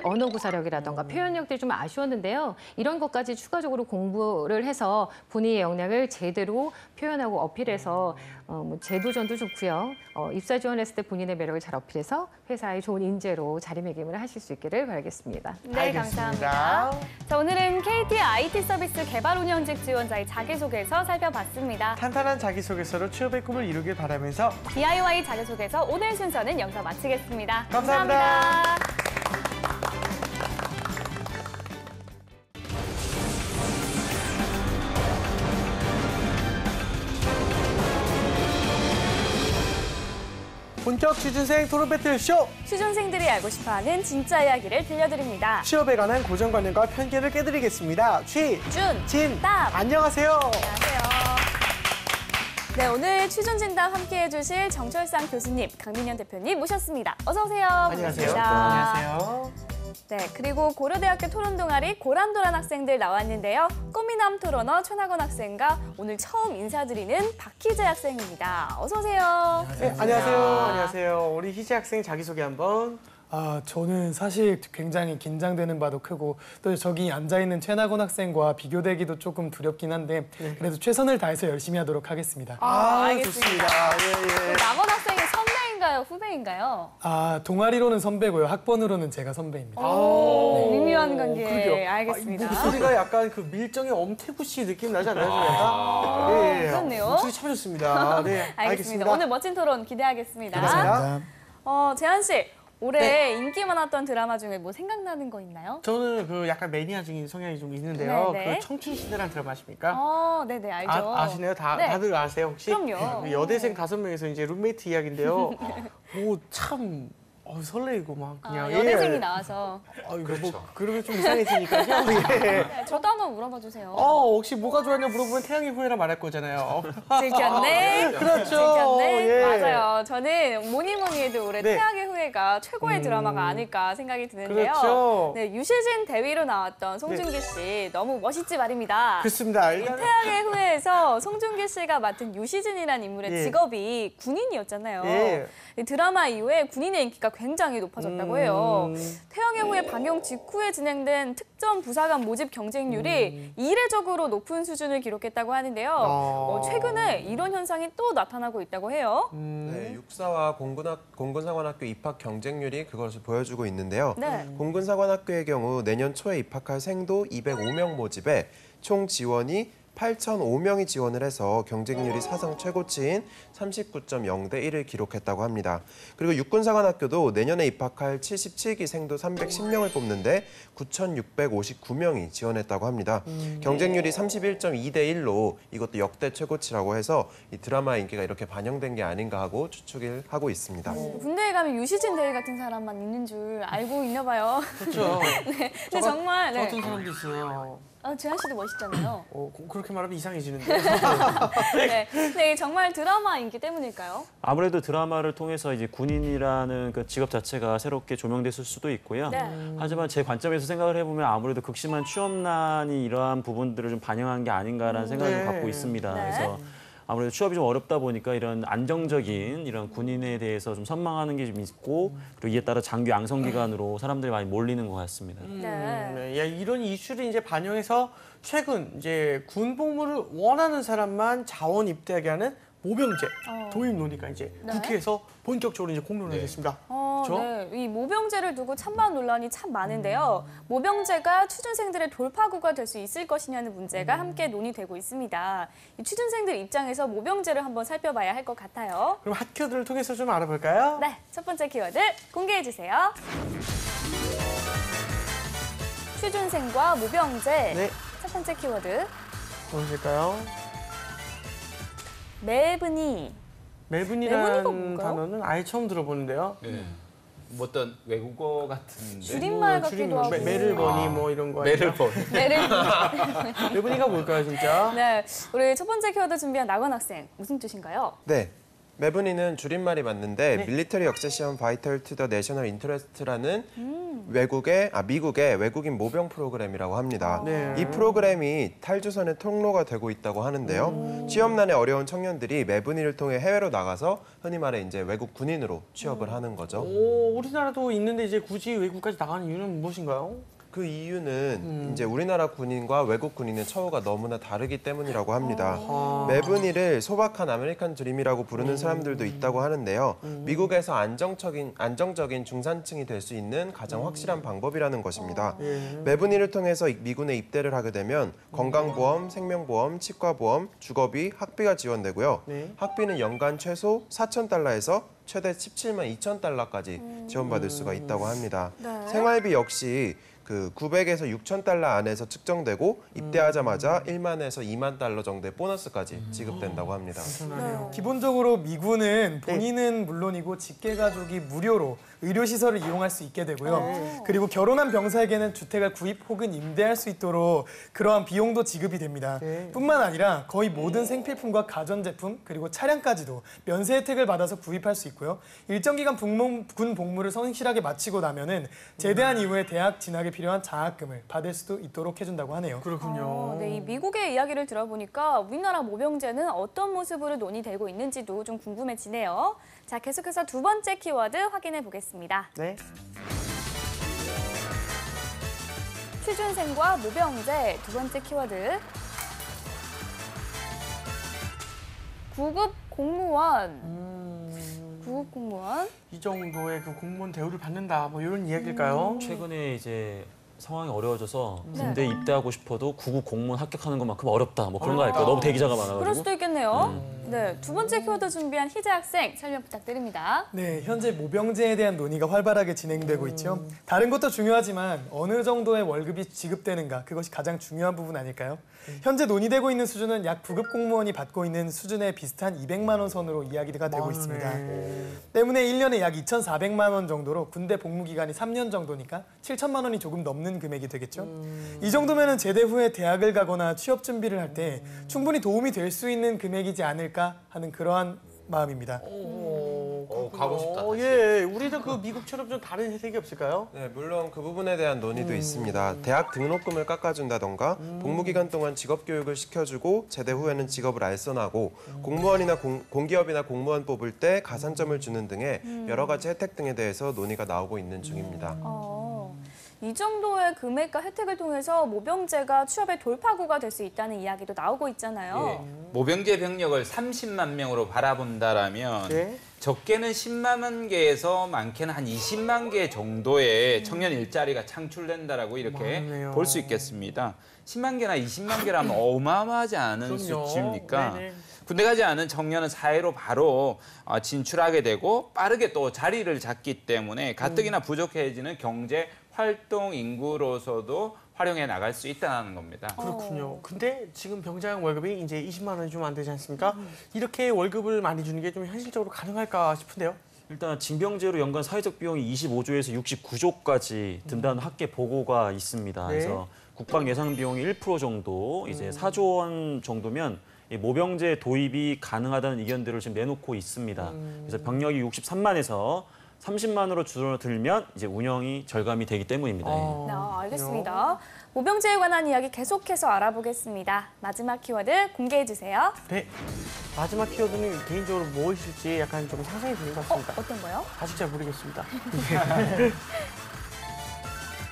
언어 구사력이라던가 표현력들이 좀 아쉬웠는데요. 이런 것까지 추가적으로 공부를 해서 본인의 역량을 제대로 표현하고 어필해서 재도전도 좋고요. 입사 지원했을 때 본인의 매력을 잘 어필해서 회사의 좋은 인재로 자리매김을 하실 수 있기를 바라겠습니다. 네, 알겠습니다. 감사합니다. 자, 오늘은 KT IT 서비스 개발 운영직 지원자의 자기소개서 살펴봤습니다. 탄탄한 자기소개서로 취업의 꿈을 이루길 바라면서 DIY 자기소개서 오늘 순서는 여기서 마치겠습니다. 감사합니다. 감사합니다. 본격 취준생 토론 배틀 쇼! 취준생들이 알고 싶어하는 진짜 이야기를 들려드립니다. 취업에 관한 고정관념과 편견을 깨드리겠습니다. 답! 안녕하세요. 안녕하세요. 네, 오늘 취준진담 함께해 주실 정철상 교수님, 강민현 대표님 모셨습니다. 어서 오세요. 안녕하세요. 반갑습니다. 안녕하세요. 네, 그리고 고려대학교 토론 동아리 고란도란 학생들 나왔는데요. 꽃미남 토러너 최나건 학생과 오늘 처음 인사드리는 박희재 학생입니다. 어서 오세요. 네, 안녕하세요. 우리 희재 학생 자기소개 한번. 저는 사실 굉장히 긴장되는 바도 크고 또 저기 앉아있는 최나건 학생과 비교되기도 조금 두렵긴 한데 그래도 최선을 다해서 열심히 하도록 하겠습니다. 알겠습니다. 좋습니다. 예. 나건 학생이 선배인가요? 후배인가요? 동아리로는 선배고요. 학번으로는 제가 선배입니다. 오, 미묘한 관계. 그러게요. 알겠습니다. 목소리가 약간 그 밀정의 엄태구 씨 느낌 나지 않나요? 좀 약간? 예. 그렇네요. 목소리 참 좋습니다. 네, 알겠습니다. 오늘 멋진 토론 기대하겠습니다. 감사합니다. 재한 씨, 올해 네. 인기 많았던 드라마 중에 뭐 생각나는 거 있나요? 저는 그 약간 매니아적인 성향이 좀 있는데요. 네네. 그 청춘시대라는 드라마 아십니까? 네네, 알죠. 아시나요? 네. 다들 아세요 혹시? 그럼요. 그 여대생 5명에서 이제 룸메이트 이야기인데요. 오, 참 설레이고 막 그냥. 여대생이 나와서. 이거 뭐 그러면 좀 이상해지니까요. 예. 네, 저도 한번 물어봐 주세요. 혹시 뭐가 좋았냐 물어보면 태양의 후예라 말할 거잖아요. 들켰네. 그렇죠. 들켰네. 예. 맞아요. 저는 뭐니 해도 올해 네. 태양의 후예가 최고의 드라마가 아닐까 생각이 드는데요. 그렇죠. 네, 유시진 대위로 나왔던 송중기 씨 너무 멋있지 말입니다. 그렇습니다. 이 태양의 후예에서 송중기 씨가 맡은 유시진이라는 인물의 예. 직업이 군인이었잖아요. 예. 이 드라마 이후에 군인의 인기가 굉장히 높아졌다고 해요. 태양의 후예 방영 직후에 진행된 특전 부사관 모집 경쟁률이 이례적으로 높은 수준을 기록했다고 하는데요. 최근에 이런 현상이 또 나타나고 있다고 해요. 네, 육사와 공군사관학교 입학 경쟁률이 그것을 보여주고 있는데요. 네. 공군사관학교의 경우 내년 초에 입학할 생도 205명 모집에 총 지원이 8,005명이 지원을 해서 경쟁률이 사상 최고치인 39.0대 1을 기록했다고 합니다. 그리고 육군사관학교도 내년에 입학할 77기 생도 310명을 뽑는데 9,659명이 지원했다고 합니다. 경쟁률이 31.2대 1로 이것도 역대 최고치라고 해서 이 드라마의 인기가 이렇게 반영된 게 아닌가 하고 추측을 하고 있습니다. 군대에 가면 유시진 대위 같은 사람만 있는 줄 알고 있나 봐요. 그렇죠. 근데 정말 저 같은 사람도 있어요. 재한 씨도 멋있잖아요. 그렇게 말하면 이상해지는데. 네. 근데 정말 드라마 인기 때문일까요? 아무래도 드라마를 통해서 이제 군인이라는 그 직업 자체가 새롭게 조명됐을 수도 있고요. 네. 하지만 제 관점에서 생각을 해보면 아무래도 극심한 취업난이 이러한 부분들을 좀 반영한 게 아닌가라는 생각을 좀 갖고 있습니다. 네. 그래서 아무래도 취업이 좀 어렵다 보니까 이런 안정적인 이런 군인에 대해서 좀 선망하는 게 좀 있고 그리고 이에 따라 장교 양성 기간으로 사람들이 많이 몰리는 것 같습니다. 네. 이런 이슈를 이제 반영해서 최근 이제 군복무를 원하는 사람만 자원 입대하게 하는 모병제 도입 논의가 이제 국회에서 본격적으로 이제 공론화 됐습니다. 그렇죠? 네. 이 모병제를 두고 찬반 논란이 참 많은데요. 모병제가 취준생들의 돌파구가 될 수 있을 것이냐는 문제가 함께 논의되고 있습니다. 이 취준생들 입장에서 모병제를 한번 살펴봐야 할 것 같아요. 그럼 핫큐들을 통해서 좀 알아볼까요? 네, 첫 번째 키워드 공개해 주세요. 취준생과 모병제. 네. 첫 번째 키워드 무엇일까요? 매분이. 매분이가 매분이라는 뭔가요? 단어는 아예 처음 들어보는데요. 네. 뭐 어떤 외국어 같은데. 줄임말 같기도 하고. 매를 버니 뭐 이런 거. 매를 번. 매를. 매분이가 뭘까요, 진짜? 네, 우리 첫 번째 키워드 준비한 나건 학생 무슨 뜻인가요? 네. 매분이는 줄임말이 맞는데 네. 밀리터리 억세션 바이털 투 더 내셔널 인터레스트라는 미국의 외국인 모병 프로그램이라고 합니다. 네. 이 프로그램이 탈주선의 통로가 되고 있다고 하는데요. 취업난에 어려운 청년들이 매분이를 통해 해외로 나가서 흔히 말해 이제 외국 군인으로 취업을 하는 거죠. 우리나라도 있는데 이제 굳이 외국까지 나가는 이유는 무엇인가요? 그 이유는 이제 우리나라 군인과 외국 군인의 처우가 너무나 다르기 때문이라고 합니다. 매분이를 소박한 아메리칸 드림이라고 부르는 사람들도 있다고 하는데요. 미국에서 안정적인 중산층이 될 수 있는 가장 확실한 방법이라는 것입니다. 매분이를 통해서 미군에 입대를 하게 되면 건강보험, 생명보험, 치과보험, 주거비, 학비가 지원되고요. 네. 학비는 연간 최소 4,000달러에서 최대 17만 2천 달러까지 지원받을 수가 있다고 합니다. 네. 생활비 역시 그 900에서 6,000달러 안에서 측정되고 입대하자마자 1만에서 2만 달러 정도의 보너스까지 지급된다고 합니다. 기본적으로 미군은 본인은 물론이고 직계 가족이 무료로 의료시설을 이용할 수 있게 되고요. 그리고 결혼한 병사에게는 주택을 구입 혹은 임대할 수 있도록 그러한 비용도 지급이 됩니다. 뿐만 아니라 거의 모든 생필품과 가전제품 그리고 차량까지도 면세 혜택을 받아서 구입할 수 있고요. 일정 기간 군 복무를 성실하게 마치고 나면은 제대한 이후에 대학 진학에 필요한 장학금을 받을 수도 있도록 해준다고 하네요. 그렇군요. 네, 이 미국의 이야기를 들어보니까 우리나라 모병제는 어떤 모습으로 논의되고 있는지도 좀 궁금해지네요. 자, 계속해서 두 번째 키워드 확인해 보겠습니다. 네. 취준생과 모병제 두 번째 키워드. 구급 공무원. 구급 공무원. 이 정도의 그 공무원 대우를 받는다. 뭐 이런 이야기일까요? 최근에 이제 상황이 어려워져서 네. 군대에 입대하고 싶어도 구급 공무원 합격하는 것만큼 어렵다. 뭐 그런 거 아닐까? 너무 대기자가 그럴 많아가지고. 수도 있겠네요. 네, 두 번째 키워드 준비한 희재 학생 설명 부탁드립니다. 네, 현재 모병제에 대한 논의가 활발하게 진행되고 있죠. 다른 것도 중요하지만 어느 정도의 월급이 지급되는가 그것이 가장 중요한 부분 아닐까요? 현재 논의되고 있는 수준은 약 9급 공무원이 받고 있는 수준에 비슷한 200만 원 선으로 이야기가 되고 있습니다. 때문에 1년에 약 2,400만 원 정도로 군대 복무 기간이 3년 정도니까 7천만 원이 조금 넘는 금액이 되겠죠. 이 정도면은 제대 후에 대학을 가거나 취업 준비를 할 때 충분히 도움이 될 수 있는 금액이지 않을까 하는 그러한 마음입니다. 가고 싶다. 다시. 예, 우리도 그 미국처럼 좀 다른 혜택이 없을까요? 네, 물론 그 부분에 대한 논의도 있습니다. 대학 등록금을 깎아준다던가 복무기간 동안 직업교육을 시켜주고 제대 후에는 직업을 알선하고 공무원이나 공기업이나 공무원 뽑을 때 가산점을 주는 등의 여러 가지 혜택 등에 대해서 논의가 나오고 있는 중입니다. 이 정도의 금액과 혜택을 통해서 모병제가 취업의 돌파구가 될 수 있다는 이야기도 나오고 있잖아요. 예. 모병제 병력을 30만 명으로 바라본다라면 네. 적게는 10만 개에서 많게는 한 20만 개 정도의 청년 일자리가 창출된다라고 이렇게 맞네요. 볼 수 있겠습니다. 10만 개나 20만 개라면 어마어마하지 않은 그럼요. 수치입니까? 네네. 군대 가지 않은 청년은 사회로 바로 진출하게 되고 빠르게 또 자리를 잡기 때문에 가뜩이나 부족해지는 경제 활동 인구로서도 활용해 나갈 수 있다는 겁니다. 그렇군요. 근데 지금 병장 월급이 이제 20만 원이 좀 안 되지 않습니까? 이렇게 월급을 많이 주는 게 좀 현실적으로 가능할까 싶은데요. 일단 징병제로 연간 사회적 비용이 25조에서 69조까지 든다는 학계 보고가 있습니다. 네. 그래서 국방 예산 비용이 1% 정도, 이제 4조 원 정도면 이 모병제 도입이 가능하다는 의견들을 지금 내놓고 있습니다. 그래서 병력이 63만에서 30만으로 줄어들면 이제 운영이 절감이 되기 때문입니다. 네, 알겠습니다. 모병제에 관한 이야기 계속해서 알아보겠습니다. 마지막 키워드 공개해 주세요. 네. 마지막 키워드는 개인적으로 무엇일지 약간 좀 상상이 되는 것 같습니다. 어떤 거요? 아직 잘 모르겠습니다.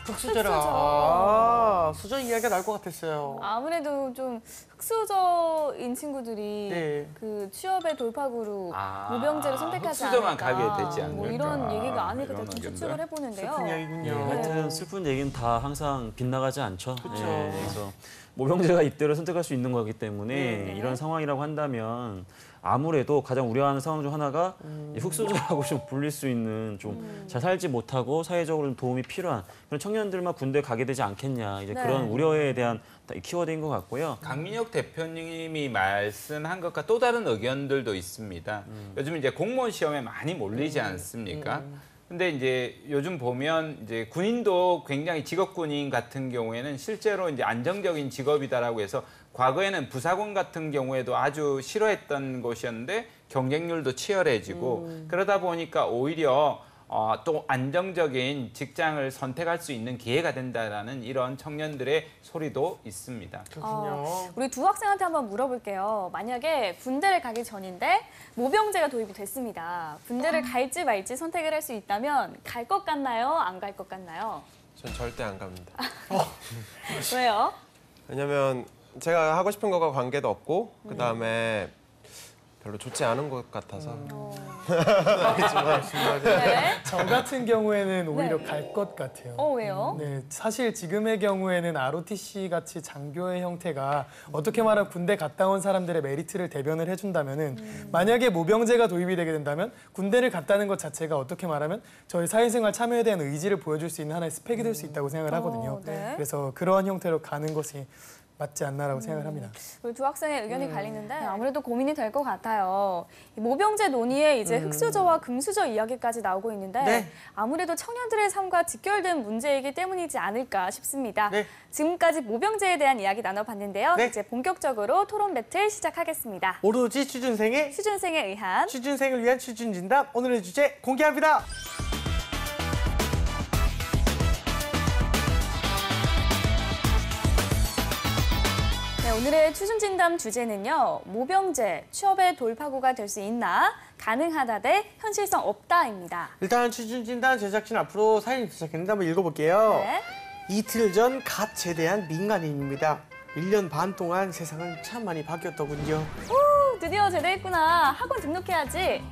흑수저라. 흑수저. 아, 수저 이야기가 나올 것 같았어요. 아무래도 좀 흑수저인 친구들이 네. 그 취업의 돌파구로 아, 모병제를 선택하지 흑수저만 않을까. 가게 되지 뭐 않을까. 이런 얘기가 아닐까 이런 좀 의견들. 추측을 해보는데요. 슬픈 이야기군요. 네. 하여튼 슬픈 얘기는 다 항상 빗나가지 않죠. 그쵸. 그래서 모병제가 입대를 선택할 수 있는 거기 때문에 네. 이런 상황이라고 한다면 아무래도 가장 우려하는 상황 중 하나가 이 흑수저라고 좀 불릴 수 있는 좀 잘 살지 못하고 사회적으로 좀 도움이 필요한 그런 청년들만 군대 가게 되지 않겠냐 이제 네. 그런 우려에 대한 키워드인 것 같고요. 강민혁 대표님이 말씀한 것과 또 다른 의견들도 있습니다. 요즘 이제 공무원 시험에 많이 몰리지 않습니까? 근데 이제 요즘 보면 이제 군인도 굉장히 직업군인 같은 경우에는 실제로 이제 안정적인 직업이다라고 해서 과거에는 부사관 같은 경우에도 아주 싫어했던 곳이었는데 경쟁률도 치열해지고 그러다 보니까 오히려 또 안정적인 직장을 선택할 수 있는 기회가 된다라는 이런 청년들의 소리도 있습니다. 그렇군요. 우리 두 학생한테 한번 물어볼게요. 만약에 군대를 가기 전인데 모병제가 도입이 됐습니다. 군대를 갈지 말지 선택을 할 수 있다면 갈 것 같나요? 안 갈 것 같나요? 전 절대 안 갑니다. 왜요? 왜냐면 제가 하고 싶은 거가 관계도 없고 그다음에 별로 좋지 않은 것 같아서 네. 저 같은 경우에는 오히려 네. 갈 것 같아요. 왜요? 네, 사실 지금의 경우에는 ROTC 같이 장교의 형태가 어떻게 말하면 군대 갔다 온 사람들의 메리트를 대변을 해준다면은 만약에 모병제가 도입이 되게 된다면 군대를 갔다는 것 자체가 어떻게 말하면 저희 사회생활 참여에 대한 의지를 보여줄 수 있는 하나의 스펙이 될 수 있다고 생각을 하거든요. 네. 그래서 그러한 형태로 가는 것이 맞지 않나라고 생각을 합니다. 우리 두 학생의 의견이 갈리는데 아무래도 고민이 될 것 같아요. 이 모병제 논의에 이제 흑수저와 금수저 이야기까지 나오고 있는데 네. 아무래도 청년들의 삶과 직결된 문제이기 때문이지 않을까 싶습니다. 네. 지금까지 모병제에 대한 이야기 나눠봤는데요. 네. 이제 본격적으로 토론 배틀 시작하겠습니다. 오로지 취준생의 취준생에 의한 취준생을 위한 취준진담 오늘의 주제 공개합니다. 네, 오늘의 취준진담 주제는요. 모병제, 취업의 돌파구가 될 수 있나? 가능하다 대 현실성 없다입니다. 일단 취준진담 제작진 앞으로 사연 도착했는데 한번 읽어볼게요. 네. 이틀 전 갓 제대한 민간인입니다. 1년 반 동안 세상은 참 많이 바뀌었더군요. 드디어 제대했구나. 학원 등록해야지.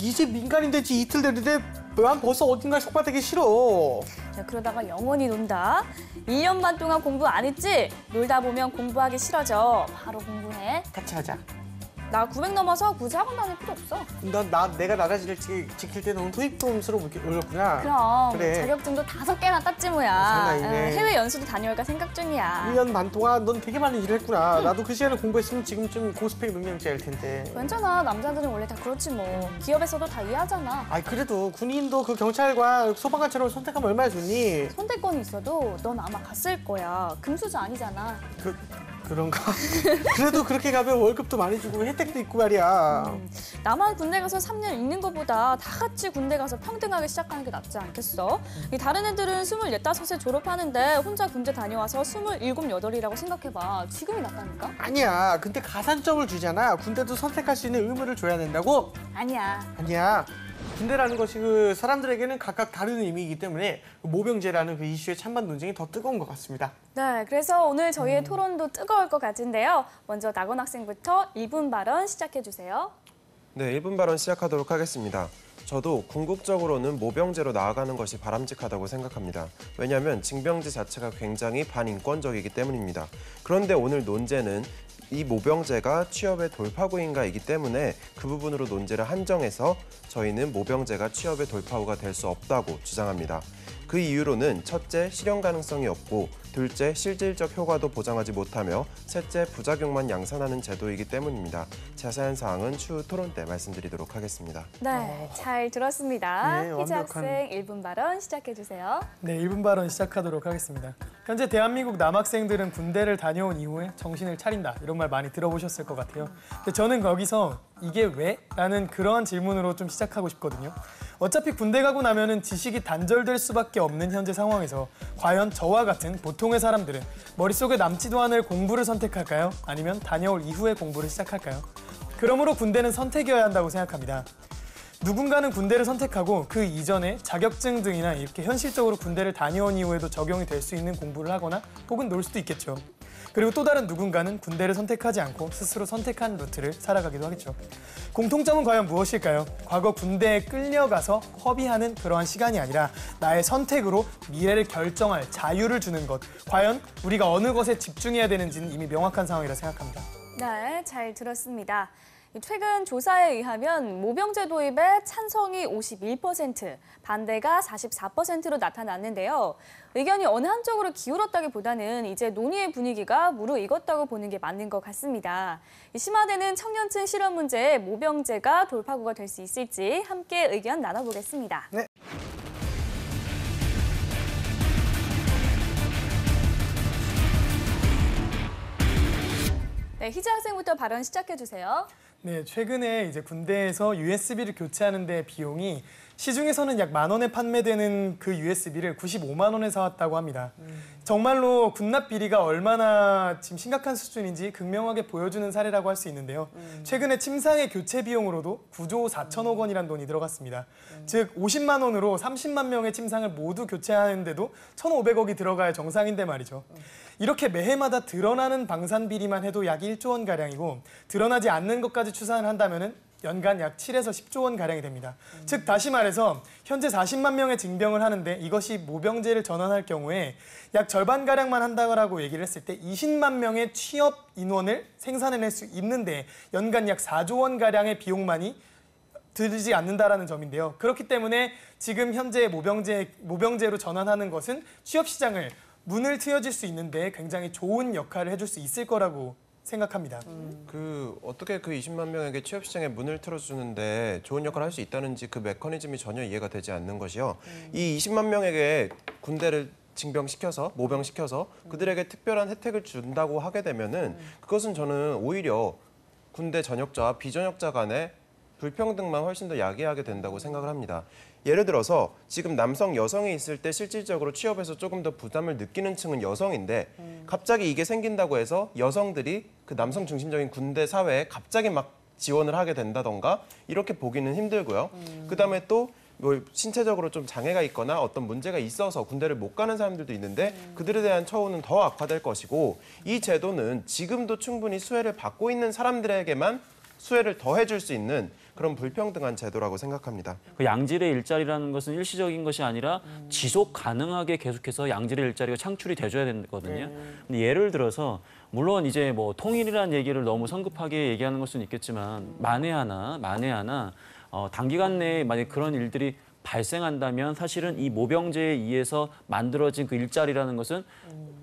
이제 민간인 된 지 이틀 됐는데 난 벌써 어딘가에 속박되기 싫어. 자, 그러다가 영원히 논다. 1년 반 동안 공부 안 했지? 놀다 보면 공부하기 싫어져. 바로 공부해. 같이 하자. 나 900 넘어서 굳이 학원 다닐 필요 없어. 내가 나라지를 지킬 때 너무 도입부음스러워 올렸구나. 그럼 그래. 자격증도 5개나 땄지 뭐야. 장난이네. 해외 연수도 다녀올까 생각 중이야. 1년 반 동안 넌 되게 많은 일을 했구나. 나도 그 시간에 공부했으면 지금쯤 고스펙 능력자일 텐데. 괜찮아. 남자들은 원래 다 그렇지 뭐. 기업에서도 다 이해하잖아. 그래도 군인도 그 경찰과 소방관처럼 선택하면 얼마나 좋니? 선택권이 있어도 넌 아마 갔을 거야. 금수저 아니잖아. 그런가? 그래도 그렇게 가면 월급도 많이 주고 혜택도 있고 말이야. 나만 군대 가서 3년 있는 것보다 다 같이 군대 가서 평등하게 시작하는 게 낫지 않겠어? 이 다른 애들은 24, 5에 졸업하는데 혼자 군대 다녀와서 27, 8이라고 생각해봐. 지금이 낫다니까? 아니야. 근데 가산점을 주잖아. 군대도 선택할 수 있는 의무를 줘야 된다고? 아니야. 아니야. 군대라는 것이 그 사람들에게는 각각 다른 의미이기 때문에 모병제라는 그 이슈의 찬반 논쟁이 더 뜨거운 것 같습니다. 네, 그래서 오늘 저희의 토론도 뜨거울 것 같은데요. 먼저 나건 학생부터 1분 발언 시작해 주세요. 네, 1분 발언 시작하도록 하겠습니다. 저도 궁극적으로는 모병제로 나아가는 것이 바람직하다고 생각합니다. 왜냐하면 징병제 자체가 굉장히 반인권적이기 때문입니다. 그런데 오늘 논제는 이 모병제가 취업의 돌파구인가이기 때문에 그 부분으로 논제를 한정해서 저희는 모병제가 취업의 돌파구가 될 수 없다고 주장합니다. 그 이유로는 첫째, 실현 가능성이 없고 둘째, 실질적 효과도 보장하지 못하며 셋째, 부작용만 양산하는 제도이기 때문입니다. 자세한 사항은 추후 토론 때 말씀드리도록 하겠습니다. 네, 잘 들었습니다. 네, 희재 완벽한- 학생 1분 발언 시작해 주세요. 네, 1분 발언 시작하도록 하겠습니다. 현재 대한민국 남학생들은 군대를 다녀온 이후에 정신을 차린다 이런 말 많이 들어보셨을 것 같아요. 근데 저는 거기서 이게 왜? 라는 그러한 질문으로 좀 시작하고 싶거든요. 어차피 군대 가고 나면은 지식이 단절될 수밖에 없는 현재 상황에서 과연 저와 같은 보통의 사람들은 머릿속에 남지도 않을 공부를 선택할까요? 아니면 다녀올 이후에 공부를 시작할까요? 그러므로 군대는 선택이어야 한다고 생각합니다. 누군가는 군대를 선택하고 그 이전에 자격증 등이나 이렇게 현실적으로 군대를 다녀온 이후에도 적용이 될 수 있는 공부를 하거나 혹은 놀 수도 있겠죠. 그리고 또 다른 누군가는 군대를 선택하지 않고 스스로 선택한 루트를 살아가기도 하겠죠. 공통점은 과연 무엇일까요? 과거 군대에 끌려가서 허비하는 그러한 시간이 아니라 나의 선택으로 미래를 결정할 자유를 주는 것. 과연 우리가 어느 것에 집중해야 되는지는 이미 명확한 상황이라 생각합니다. 네, 잘 들었습니다. 최근 조사에 의하면 모병제 도입에 찬성이 51%, 반대가 44%로 나타났는데요. 의견이 어느 한쪽으로 기울었다기보다는 이제 논의의 분위기가 무르익었다고 보는 게 맞는 것 같습니다. 심화되는 청년층 실업 문제에 모병제가 돌파구가 될 수 있을지 함께 의견 나눠보겠습니다. 네. 네, 희재 학생부터 발언 시작해 주세요. 네, 최근에 이제 군대에서 USB를 교체하는 데 비용이 시중에서는 약 10,000원에 판매되는 그 USB를 95만 원에 사왔다고 합니다. 정말로 군납 비리가 얼마나 지금 심각한 수준인지 극명하게 보여주는 사례라고 할 수 있는데요. 최근에 침상의 교체 비용으로도 9조 4천억 원이란 돈이 들어갔습니다. 즉 50만 원으로 30만 명의 침상을 모두 교체하는데도 1,500억이 들어가야 정상인데 말이죠. 이렇게 매해마다 드러나는 방산 비리만 해도 약 1조 원 가량이고 드러나지 않는 것까지 추산을 한다면은 연간 약 7에서 10조 원 가량이 됩니다. 즉 다시 말해서 현재 40만 명의 징병을 하는데 이것이 모병제를 전환할 경우에 약 절반 가량만 한다고 얘기를 했을 때 20만 명의 취업 인원을 생산해낼 수 있는데 연간 약 4조 원 가량의 비용만이 들지 않는다라는 점인데요. 그렇기 때문에 지금 현재 모병제로 전환하는 것은 취업 시장을 문을 트여줄 수 있는데 굉장히 좋은 역할을 해줄 수 있을 거라고 생각합니다. 어떻게 그 20만 명에게 취업 시장에 문을 틀어주는데 좋은 역할을 할 수 있다는지 그 메커니즘이 전혀 이해가 되지 않는 것이요. 이 20만 명에게 군대를 징병시켜서 모병시켜서 그들에게 특별한 혜택을 준다고 하게 되면은 그것은 저는 오히려 군대 전역자와 비전역자 간의 불평등만 훨씬 더 야기하게 된다고 생각을 합니다. 예를 들어서 지금 남성, 여성이 있을 때 실질적으로 취업에서 조금 더 부담을 느끼는 층은 여성인데 갑자기 이게 생긴다고 해서 여성들이 그 남성 중심적인 군대 사회에 갑자기 막 지원을 하게 된다던가 이렇게 보기는 힘들고요. 그다음에 또 뭐 신체적으로 좀 장애가 있거나 어떤 문제가 있어서 군대를 못 가는 사람들도 있는데 그들에 대한 처우는 더 악화될 것이고 이 제도는 지금도 충분히 수혜를 받고 있는 사람들에게만 수혜를 더해줄 수 있는 그런 불평등한 제도라고 생각합니다. 그 양질의 일자리라는 것은 일시적인 것이 아니라 지속 가능하게 계속해서 양질의 일자리가 창출이 돼줘야 되거든요. 근데 예를 들어서 물론 이제 뭐 통일이라는 얘기를 너무 성급하게 얘기하는 것은 있겠지만 만에 하나 단기간 내에 만약 그런 일들이 발생한다면 사실은 이 모병제에 의해서 만들어진 그 일자리라는 것은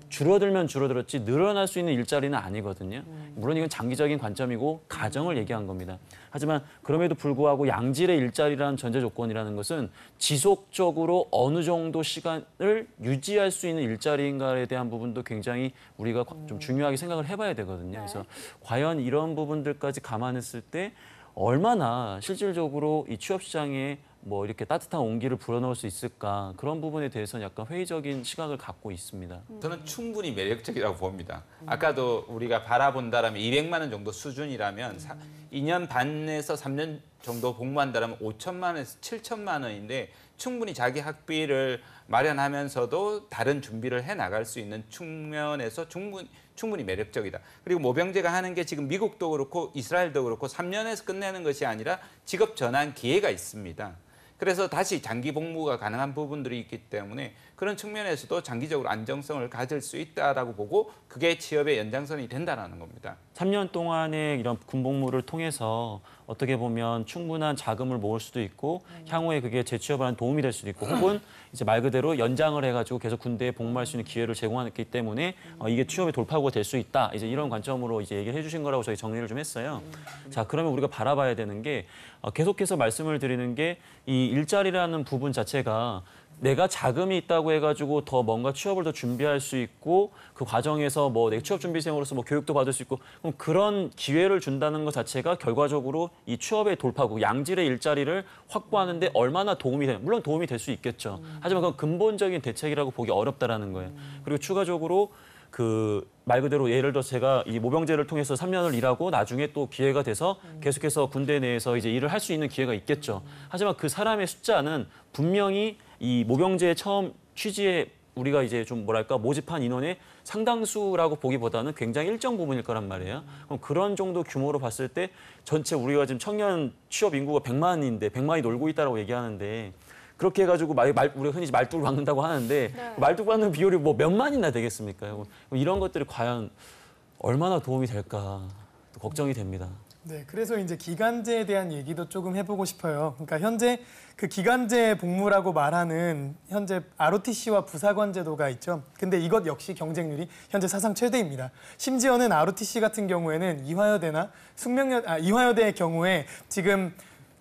줄어들면 줄어들었지 늘어날 수 있는 일자리는 아니거든요. 물론 이건 장기적인 관점이고 가정을 얘기한 겁니다. 하지만 그럼에도 불구하고 양질의 일자리라는 전제 조건이라는 것은 지속적으로 어느 정도 시간을 유지할 수 있는 일자리인가에 대한 부분도 굉장히 우리가 좀 중요하게 생각을 해봐야 되거든요. 그래서 과연 이런 부분들까지 감안했을 때 얼마나 실질적으로 이 취업 시장에 뭐 이렇게 따뜻한 온기를 불어넣을 수 있을까 그런 부분에 대해서는 약간 회의적인 시각을 갖고 있습니다. 저는 충분히 매력적이라고 봅니다. 아까도 우리가 바라본다라면 200만 원 정도 수준이라면 2년 반에서 3년 정도 복무한다라면 5천만 원에서 7천만 원인데 충분히 자기 학비를 마련하면서도 다른 준비를 해 나갈 수 있는 측면에서 충분히 매력적이다. 그리고 모병제가 하는 게 지금 미국도 그렇고 이스라엘도 그렇고 3년에서 끝내는 것이 아니라 직업 전환 기회가 있습니다. 그래서 다시 장기 복무가 가능한 부분들이 있기 때문에 그런 측면에서도 장기적으로 안정성을 가질 수 있다라고 보고 그게 취업의 연장선이 된다는 겁니다. 3년 동안의 이런 군복무를 통해서 어떻게 보면 충분한 자금을 모을 수도 있고 향후에 그게 재취업을 하는 도움이 될 수도 있고 혹은 이제 말 그대로 연장을 해가지고 계속 군대에 복무할 수 있는 기회를 제공하기 때문에 이게 취업의 돌파구가 될 수 있다. 이제 이런 관점으로 이제 얘기를 해주신 거라고 저희 정리를 좀 했어요. 자, 그러면 우리가 바라봐야 되는 게 계속해서 말씀을 드리는 게 이 일자리라는 부분 자체가 내가 자금이 있다고 해가지고 더 뭔가 취업을 더 준비할 수 있고 그 과정에서 뭐 내 취업 준비생으로서 뭐 교육도 받을 수 있고 그럼 그런 기회를 준다는 것 자체가 결과적으로 이 취업의 돌파구, 양질의 일자리를 확보하는 데 얼마나 도움이 돼? 물론 도움이 될 수 있겠죠. 하지만 그건 근본적인 대책이라고 보기 어렵다라는 거예요. 그리고 추가적으로 그 말 그대로 예를 들어서 제가 이 모병제를 통해서 3년을 일하고 나중에 또 기회가 돼서 계속해서 군대 내에서 이제 일을 할 수 있는 기회가 있겠죠. 하지만 그 사람의 숫자는 분명히 이 모병제의 처음 취지에 우리가 이제 좀 뭐랄까 모집한 인원의 상당수라고 보기보다는 굉장히 일정 부분일 거란 말이에요. 그럼 그런 정도 규모로 봤을 때 전체 우리가 지금 청년 취업 인구가 100만인데 100만이 놀고 있다라고 얘기하는데 그렇게 해가지고 우리가 흔히 말뚝을 박는다고 하는데 말뚝 박는 비율이 뭐 몇만이나 되겠습니까? 이런 것들이 과연 얼마나 도움이 될까 걱정이 됩니다. 네, 그래서 이제 기간제에 대한 얘기도 조금 해보고 싶어요. 그러니까 현재 그 기간제 복무라고 말하는 현재 ROTC와 부사관 제도가 있죠. 근데 이것 역시 경쟁률이 현재 사상 최대입니다. 심지어는 ROTC 같은 경우에는 이화여대의 경우에 지금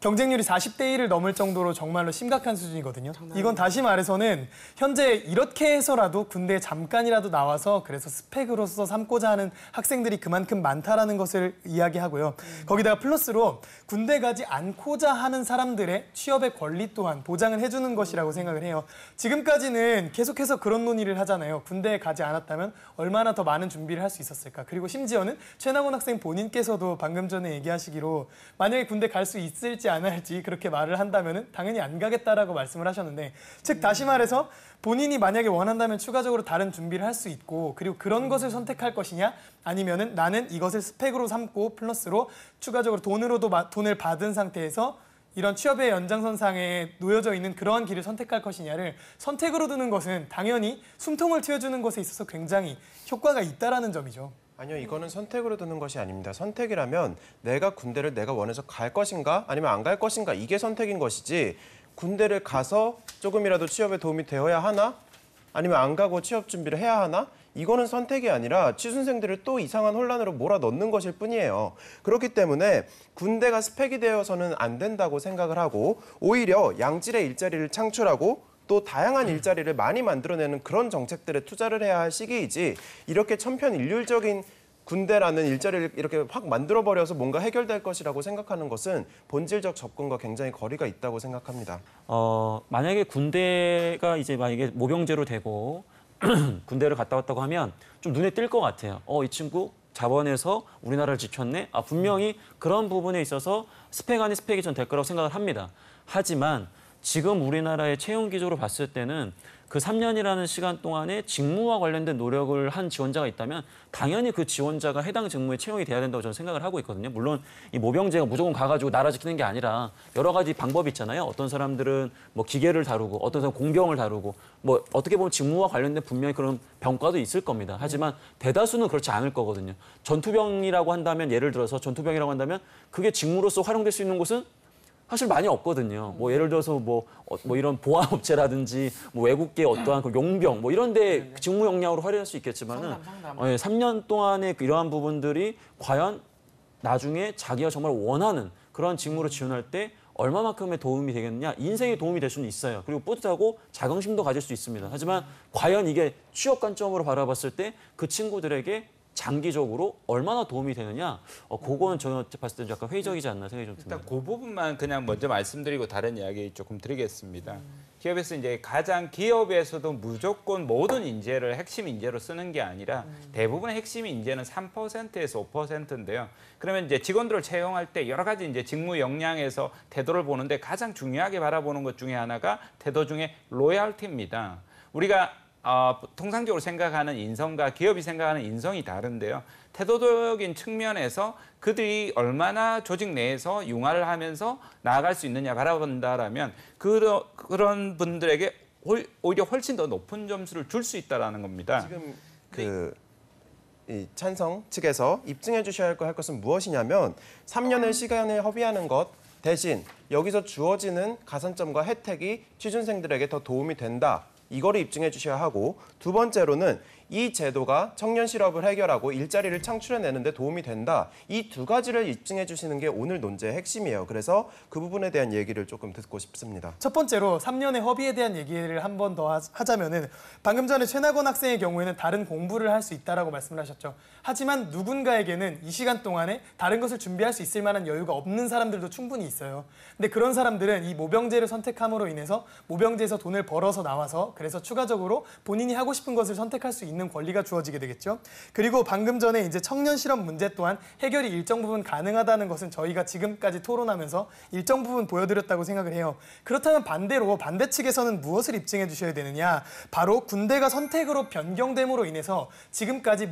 경쟁률이 40대 1을 넘을 정도로 정말로 심각한 수준이거든요. 이건 다시 말해서는 현재 이렇게 해서라도 군대에 잠깐이라도 나와서 그래서 스펙으로서 삼고자 하는 학생들이 그만큼 많다라는 것을 이야기하고요. 거기다가 플러스로 군대 가지 않고자 하는 사람들의 취업의 권리 또한 보장을 해주는 것이라고 생각을 해요. 지금까지는 계속해서 그런 논의를 하잖아요. 군대에 가지 않았다면 얼마나 더 많은 준비를 할 수 있었을까. 그리고 심지어는 최나곤 학생 본인께서도 방금 전에 얘기하시기로 만약에 군대 갈 수 있을지 안 할지 그렇게 말을 한다면 당연히 안 가겠다라고 말씀을 하셨는데, 즉 다시 말해서 본인이 만약에 원한다면 추가적으로 다른 준비를 할 수 있고, 그리고 그런 것을 선택할 것이냐, 아니면은 나는 이것을 스펙으로 삼고 플러스로 추가적으로 돈을 받은 상태에서 이런 취업의 연장선상에 놓여져 있는 그러한 길을 선택할 것이냐를 선택으로 두는 것은 당연히 숨통을 틔워주는 것에 있어서 굉장히 효과가 있다라는 점이죠. 아니요, 이거는 선택으로 두는 것이 아닙니다. 선택이라면 내가 군대를 내가 원해서 갈 것인가 아니면 안 갈 것인가, 이게 선택인 것이지, 군대를 가서 조금이라도 취업에 도움이 되어야 하나 아니면 안 가고 취업 준비를 해야 하나, 이거는 선택이 아니라 취준생들을 또 이상한 혼란으로 몰아넣는 것일 뿐이에요. 그렇기 때문에 군대가 스펙이 되어서는 안 된다고 생각을 하고, 오히려 양질의 일자리를 창출하고 또 다양한 일자리를 많이 만들어내는 그런 정책들에 투자를 해야 할 시기이지, 이렇게 천편일률적인 군대라는 일자리를 이렇게 확 만들어버려서 뭔가 해결될 것이라고 생각하는 것은 본질적 접근과 굉장히 거리가 있다고 생각합니다. 만약에 군대가 이제 만약에 모병제로 되고 군대를 갔다 왔다고 하면 좀 눈에 띌 것 같아요. 이 친구 자원해서 우리나라를 지켰네. 분명히 그런 부분에 있어서 스펙 아닌 스펙이 전 될 거라고 생각을 합니다. 하지만 지금 우리나라의 채용 기조로 봤을 때는 그 3년이라는 시간 동안에 직무와 관련된 노력을 한 지원자가 있다면 당연히 그 지원자가 해당 직무에 채용이 돼야 된다고 저는 생각을 하고 있거든요. 물론 이 모병제가 무조건 가가지고 나라 지키는 게 아니라 여러 가지 방법이 있잖아요. 어떤 사람들은 뭐 기계를 다루고, 어떤 사람은 공병을 다루고, 뭐 어떻게 보면 직무와 관련된 분명히 그런 병과도 있을 겁니다. 하지만 대다수는 그렇지 않을 거거든요. 전투병이라고 한다면, 예를 들어서 전투병이라고 한다면 그게 직무로서 활용될 수 있는 곳은 사실 많이 없거든요. 뭐 예를 들어서 뭐 이런 보안업체라든지 뭐 외국계 어떠한 그 용병 뭐 이런데 직무 역량으로 활용할 수 있겠지만은 3년 동안의 이러한 부분들이 과연 나중에 자기가 정말 원하는 그런 직무로 지원할 때 얼마만큼의 도움이 되겠느냐, 인생에 도움이 될 수는 있어요. 그리고 뿌듯하고 자긍심도 가질 수 있습니다. 하지만 과연 이게 취업 관점으로 바라봤을 때 그 친구들에게 장기적으로 얼마나 도움이 되느냐, 그거는 저는 봤을 때 약간 회의적이지 않나 생각이 좀 듭니다. 일단 그 부분만 그냥 먼저 말씀드리고 다른 이야기 조금 드리겠습니다. 기업에서 이제 기업에서도 무조건 모든 인재를 핵심 인재로 쓰는 게 아니라 대부분의 핵심 인재는 3%에서 5%인데요. 그러면 이제 직원들을 채용할 때 여러 가지 이제 직무 역량에서 태도를 보는데 가장 중요하게 바라보는 것 중에 하나가 태도 중에 로열티입니다. 우리가 통상적으로 생각하는 인성과 기업이 생각하는 인성이 다른데요. 태도적인 측면에서 그들이 얼마나 조직 내에서 융화를 하면서 나아갈 수 있느냐 바라본다라면 그런 분들에게 오히려 훨씬 더 높은 점수를 줄 수 있다는 겁니다. 지금 이 찬성 측에서 입증해 주셔야 할 것은 무엇이냐면 3년의 시간을 허비하는 것 대신 여기서 주어지는 가산점과 혜택이 취준생들에게 더 도움이 된다. 이거를 입증해 주셔야 하고, 두 번째로는 이 제도가 청년 실업을 해결하고 일자리를 창출해내는 데 도움이 된다. 이 두 가지를 입증해 주시는 게 오늘 논제의 핵심이에요. 그래서 그 부분에 대한 얘기를 조금 듣고 싶습니다. 첫 번째로 3년의 허비에 대한 얘기를 한 번 더 하자면은, 방금 전에 최나곤 학생의 경우에는 다른 공부를 할 수 있다라고 말씀을 하셨죠. 하지만 누군가에게는 이 시간 동안에 다른 것을 준비할 수 있을 만한 여유가 없는 사람들도 충분히 있어요. 근데 그런 사람들은 이 모병제를 선택함으로 인해서 모병제에서 돈을 벌어서 나와서 그래서 추가적으로 본인이 하고 싶은 것을 선택할 수 있는 권리가 주어지게 되겠죠. 그리고 방금 전에 이제 청년 실업 문제 또한 해결이 일정 부분 가능하다는 것은 저희가 지금까지 토론하면서 일정 부분 보여드렸다고 생각을 해요. 그렇다면 반대로 반대 측에서는 무엇을 입증해 주셔야 되느냐? 바로 군대가 선택으로 변경됨으로 인해서 지금까지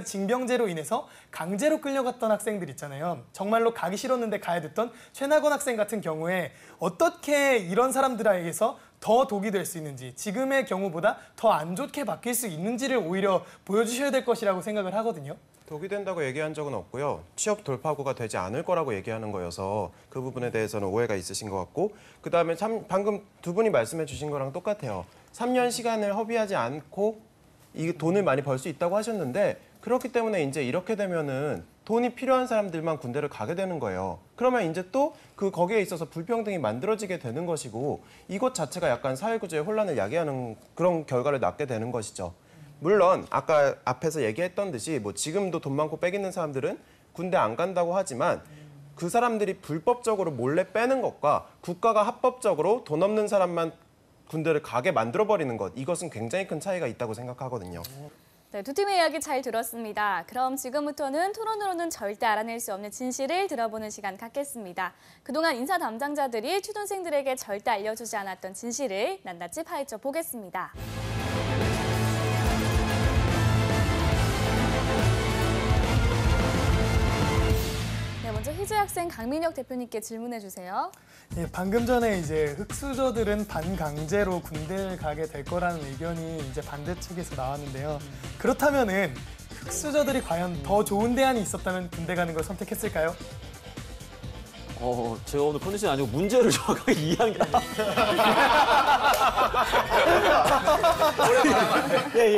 징병제로 인해서 강제로 끌려갔던 학생들 있잖아요. 정말로 가기 싫었는데 가야 됐던 최나곤 학생 같은 경우에 어떻게 이런 사람들에게서 더 독이 될 수 있는지, 지금의 경우보다 더 안 좋게 바뀔 수 있는지를 오히려 보여주셔야 될 것이라고 생각을 하거든요. 독이 된다고 얘기한 적은 없고요. 취업 돌파구가 되지 않을 거라고 얘기하는 거여서 그 부분에 대해서는 오해가 있으신 것 같고, 그다음에 방금 두 분이 말씀해 주신 거랑 똑같아요. 3년 시간을 허비하지 않고 이 돈을 많이 벌 수 있다고 하셨는데 그렇기 때문에 이제 이렇게 되면은 돈이 필요한 사람들만 군대를 가게 되는 거예요. 그러면 이제 또 그 거기에 있어서 불평등이 만들어지게 되는 것이고 이것 자체가 약간 사회구조의 혼란을 야기하는 그런 결과를 낳게 되는 것이죠. 물론 아까 앞에서 얘기했던 듯이 뭐 지금도 돈 많고 빽 있는 사람들은 군대 안 간다고 하지만 그 사람들이 불법적으로 몰래 빼는 것과 국가가 합법적으로 돈 없는 사람만 군대를 가게 만들어버리는 것, 이것은 굉장히 큰 차이가 있다고 생각하거든요. 네, 두 팀의 이야기 잘 들었습니다. 그럼 지금부터는 토론으로는 절대 알아낼 수 없는 진실을 들어보는 시간 갖겠습니다. 그동안 인사 담당자들이 취준생들에게 절대 알려주지 않았던 진실을 낱낱이 파헤쳐 보겠습니다. 네, 먼저 희재 학생 강민혁 대표님께 질문해 주세요. 예, 방금 전에 이제 흑수저들은 반강제로 군대를 가게 될 거라는 의견이 이제 반대 측에서 나왔는데요. 그렇다면은 흑수저들이 과연 더 좋은 대안이 있었다면 군대 가는 걸 선택했을까요? 제가 오늘 컨디션이 아니고 문제를 정확하게 이해한 게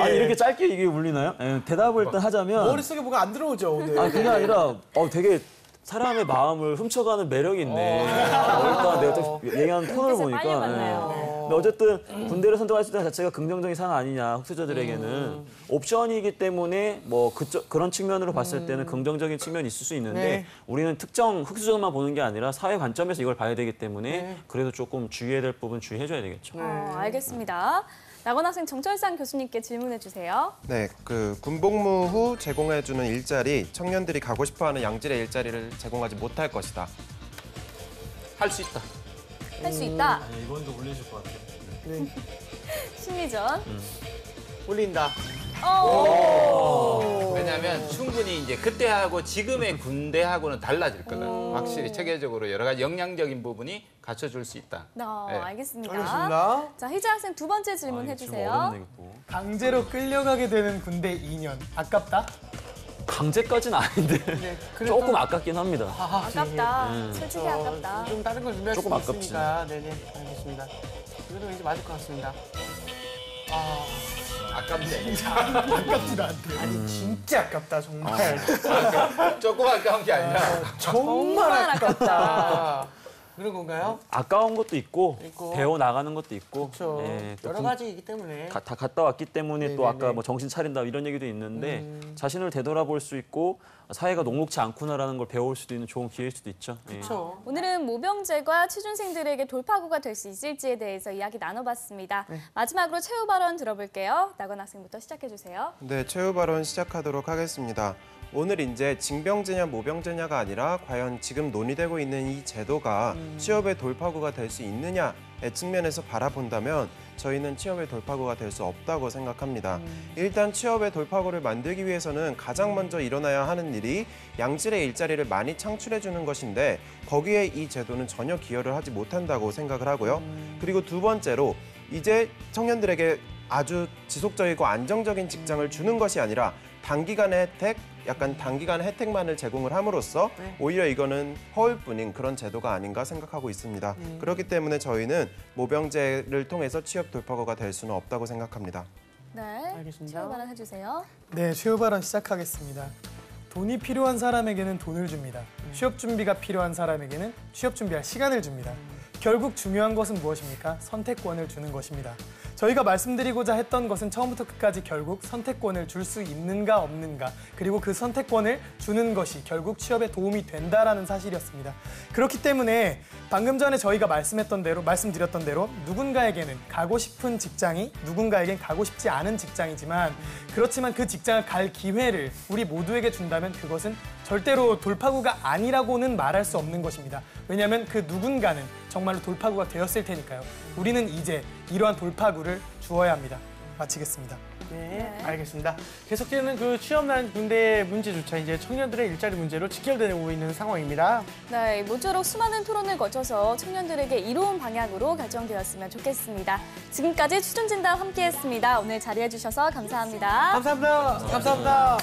아니 이렇게 짧게 이게 울리나요? 예, 대답을 일단 하자면 머릿속에 뭐가 안 들어오죠, 오늘. 그게 아니라 되게 사람의 마음을 훔쳐가는 매력이 있네. 일단 내가 딱 얘기하는 톤을 빨리 보니까. 만나요. 근데 어쨌든 군대를 선택할 수 있다는 자체가 긍정적인 상황 아니냐, 흑수저들에게는. 옵션이기 때문에 뭐 그런 측면으로 봤을 때는 긍정적인 측면이 있을 수 있는데 네. 우리는 특정 흑수저만 보는 게 아니라 사회 관점에서 이걸 봐야 되기 때문에 그래도 조금 주의해야 될 부분 주의해줘야 되겠죠. 알겠습니다. 나건학생 정철상 교수님께 질문해 주세요. 네, 그 군복무 후 제공해주는 일자리, 청년들이 가고 싶어하는 양질의 일자리를 제공하지 못할 것이다. 할 수 있다. 할 수 있다. 이번도 울리실 것 같아요. 심리전. 울린다. 왜냐하면 충분히 이제 그때하고 지금의 군대하고는 달라질 거다. 확실히 체계적으로 여러 가지 역량적인 부분이 갖춰줄 수 있다. 네, 네. 알겠습니다. 알겠습니다. 자, 희재 학생 두 번째 질문 해주세요. 강제로 끌려가게 되는 군대 2년. 아깝다? 강제까지는 아닌데 그래도- 조금 아깝긴 합니다. 아깝다. 솔직히 아깝다. 좀 다른 걸 준비할 조금 수 아깝지. 있으니까. 네네, 알겠습니다. 그래도 왠지 맞을 것 같습니다. 아깝네. 아깝지도 않대요. 아니, 진짜 아깝다, 정말. 조금 아까운 게 아니라 정말 아깝다. 그런 건가요? 아까운 것도 있고, 있고. 배워 나가는 것도 있고 그렇죠. 또 여러 가지이기 때문에. 다 갔다 왔기 때문에 또 네네네. 아까 뭐 정신 차린다 이런 얘기도 있는데 자신을 되돌아볼 수 있고 사회가 녹록지 않구나라는 걸 배울 수도 있는 좋은 기회일 수도 있죠. 예. 그렇죠. 오늘은 모병제가 취준생들에게 돌파구가 될 수 있을지에 대해서 이야기 나눠봤습니다. 마지막으로 최후 발언 들어볼게요. 나건 학생부터 시작해주세요. 네, 최후 발언 시작하도록 하겠습니다. 오늘 이제 징병제냐 모병제냐가 아니라 과연 지금 논의되고 있는 이 제도가 취업의 돌파구가 될 수 있느냐의 측면에서 바라본다면 저희는 취업의 돌파구가 될 수 없다고 생각합니다. 일단 취업의 돌파구를 만들기 위해서는 가장 먼저 일어나야 하는 일이 양질의 일자리를 많이 창출해 주는 것인데 거기에 이 제도는 전혀 기여를 하지 못한다고 생각을 하고요. 그리고 두 번째로 이제 청년들에게 아주 지속적이고 안정적인 직장을 주는 것이 아니라 단기간의 혜택, 약간 단기간 혜택만을 제공을 함으로써 오히려 이거는 허울뿐인 그런 제도가 아닌가 생각하고 있습니다. 그렇기 때문에 저희는 모병제를 통해서 취업 돌파구가 될 수는 없다고 생각합니다. 네, 알겠습니다. 최후 발언 해주세요. 네, 최후 발언 시작하겠습니다. 돈이 필요한 사람에게는 돈을 줍니다. 취업 준비가 필요한 사람에게는 취업 준비할 시간을 줍니다. 결국 중요한 것은 무엇입니까? 선택권을 주는 것입니다. 저희가 말씀드리고자 했던 것은 처음부터 끝까지 결국 선택권을 줄 수 있는가 없는가, 그리고 그 선택권을 주는 것이 결국 취업에 도움이 된다라는 사실이었습니다. 그렇기 때문에 방금 전에 저희가 말씀드렸던 대로 누군가에게는 가고 싶은 직장이 누군가에겐 가고 싶지 않은 직장이지만 그렇지만 그 직장을 갈 기회를 우리 모두에게 준다면 그것은 절대로 돌파구가 아니라고는 말할 수 없는 것입니다. 왜냐하면 그 누군가는 정말로 돌파구가 되었을 테니까요. 우리는 이제 이러한 돌파구를 주어야 합니다. 마치겠습니다. 네, 알겠습니다. 계속되는 그 취업난 군대 문제조차 이제 청년들의 일자리 문제로 직결되고 있는 상황입니다. 네, 모쪼록 수많은 토론을 거쳐서 청년들에게 이로운 방향으로 결정되었으면 좋겠습니다. 지금까지 취준진담 함께했습니다. 오늘 자리해주셔서 감사합니다. 감사합니다. 감사합니다.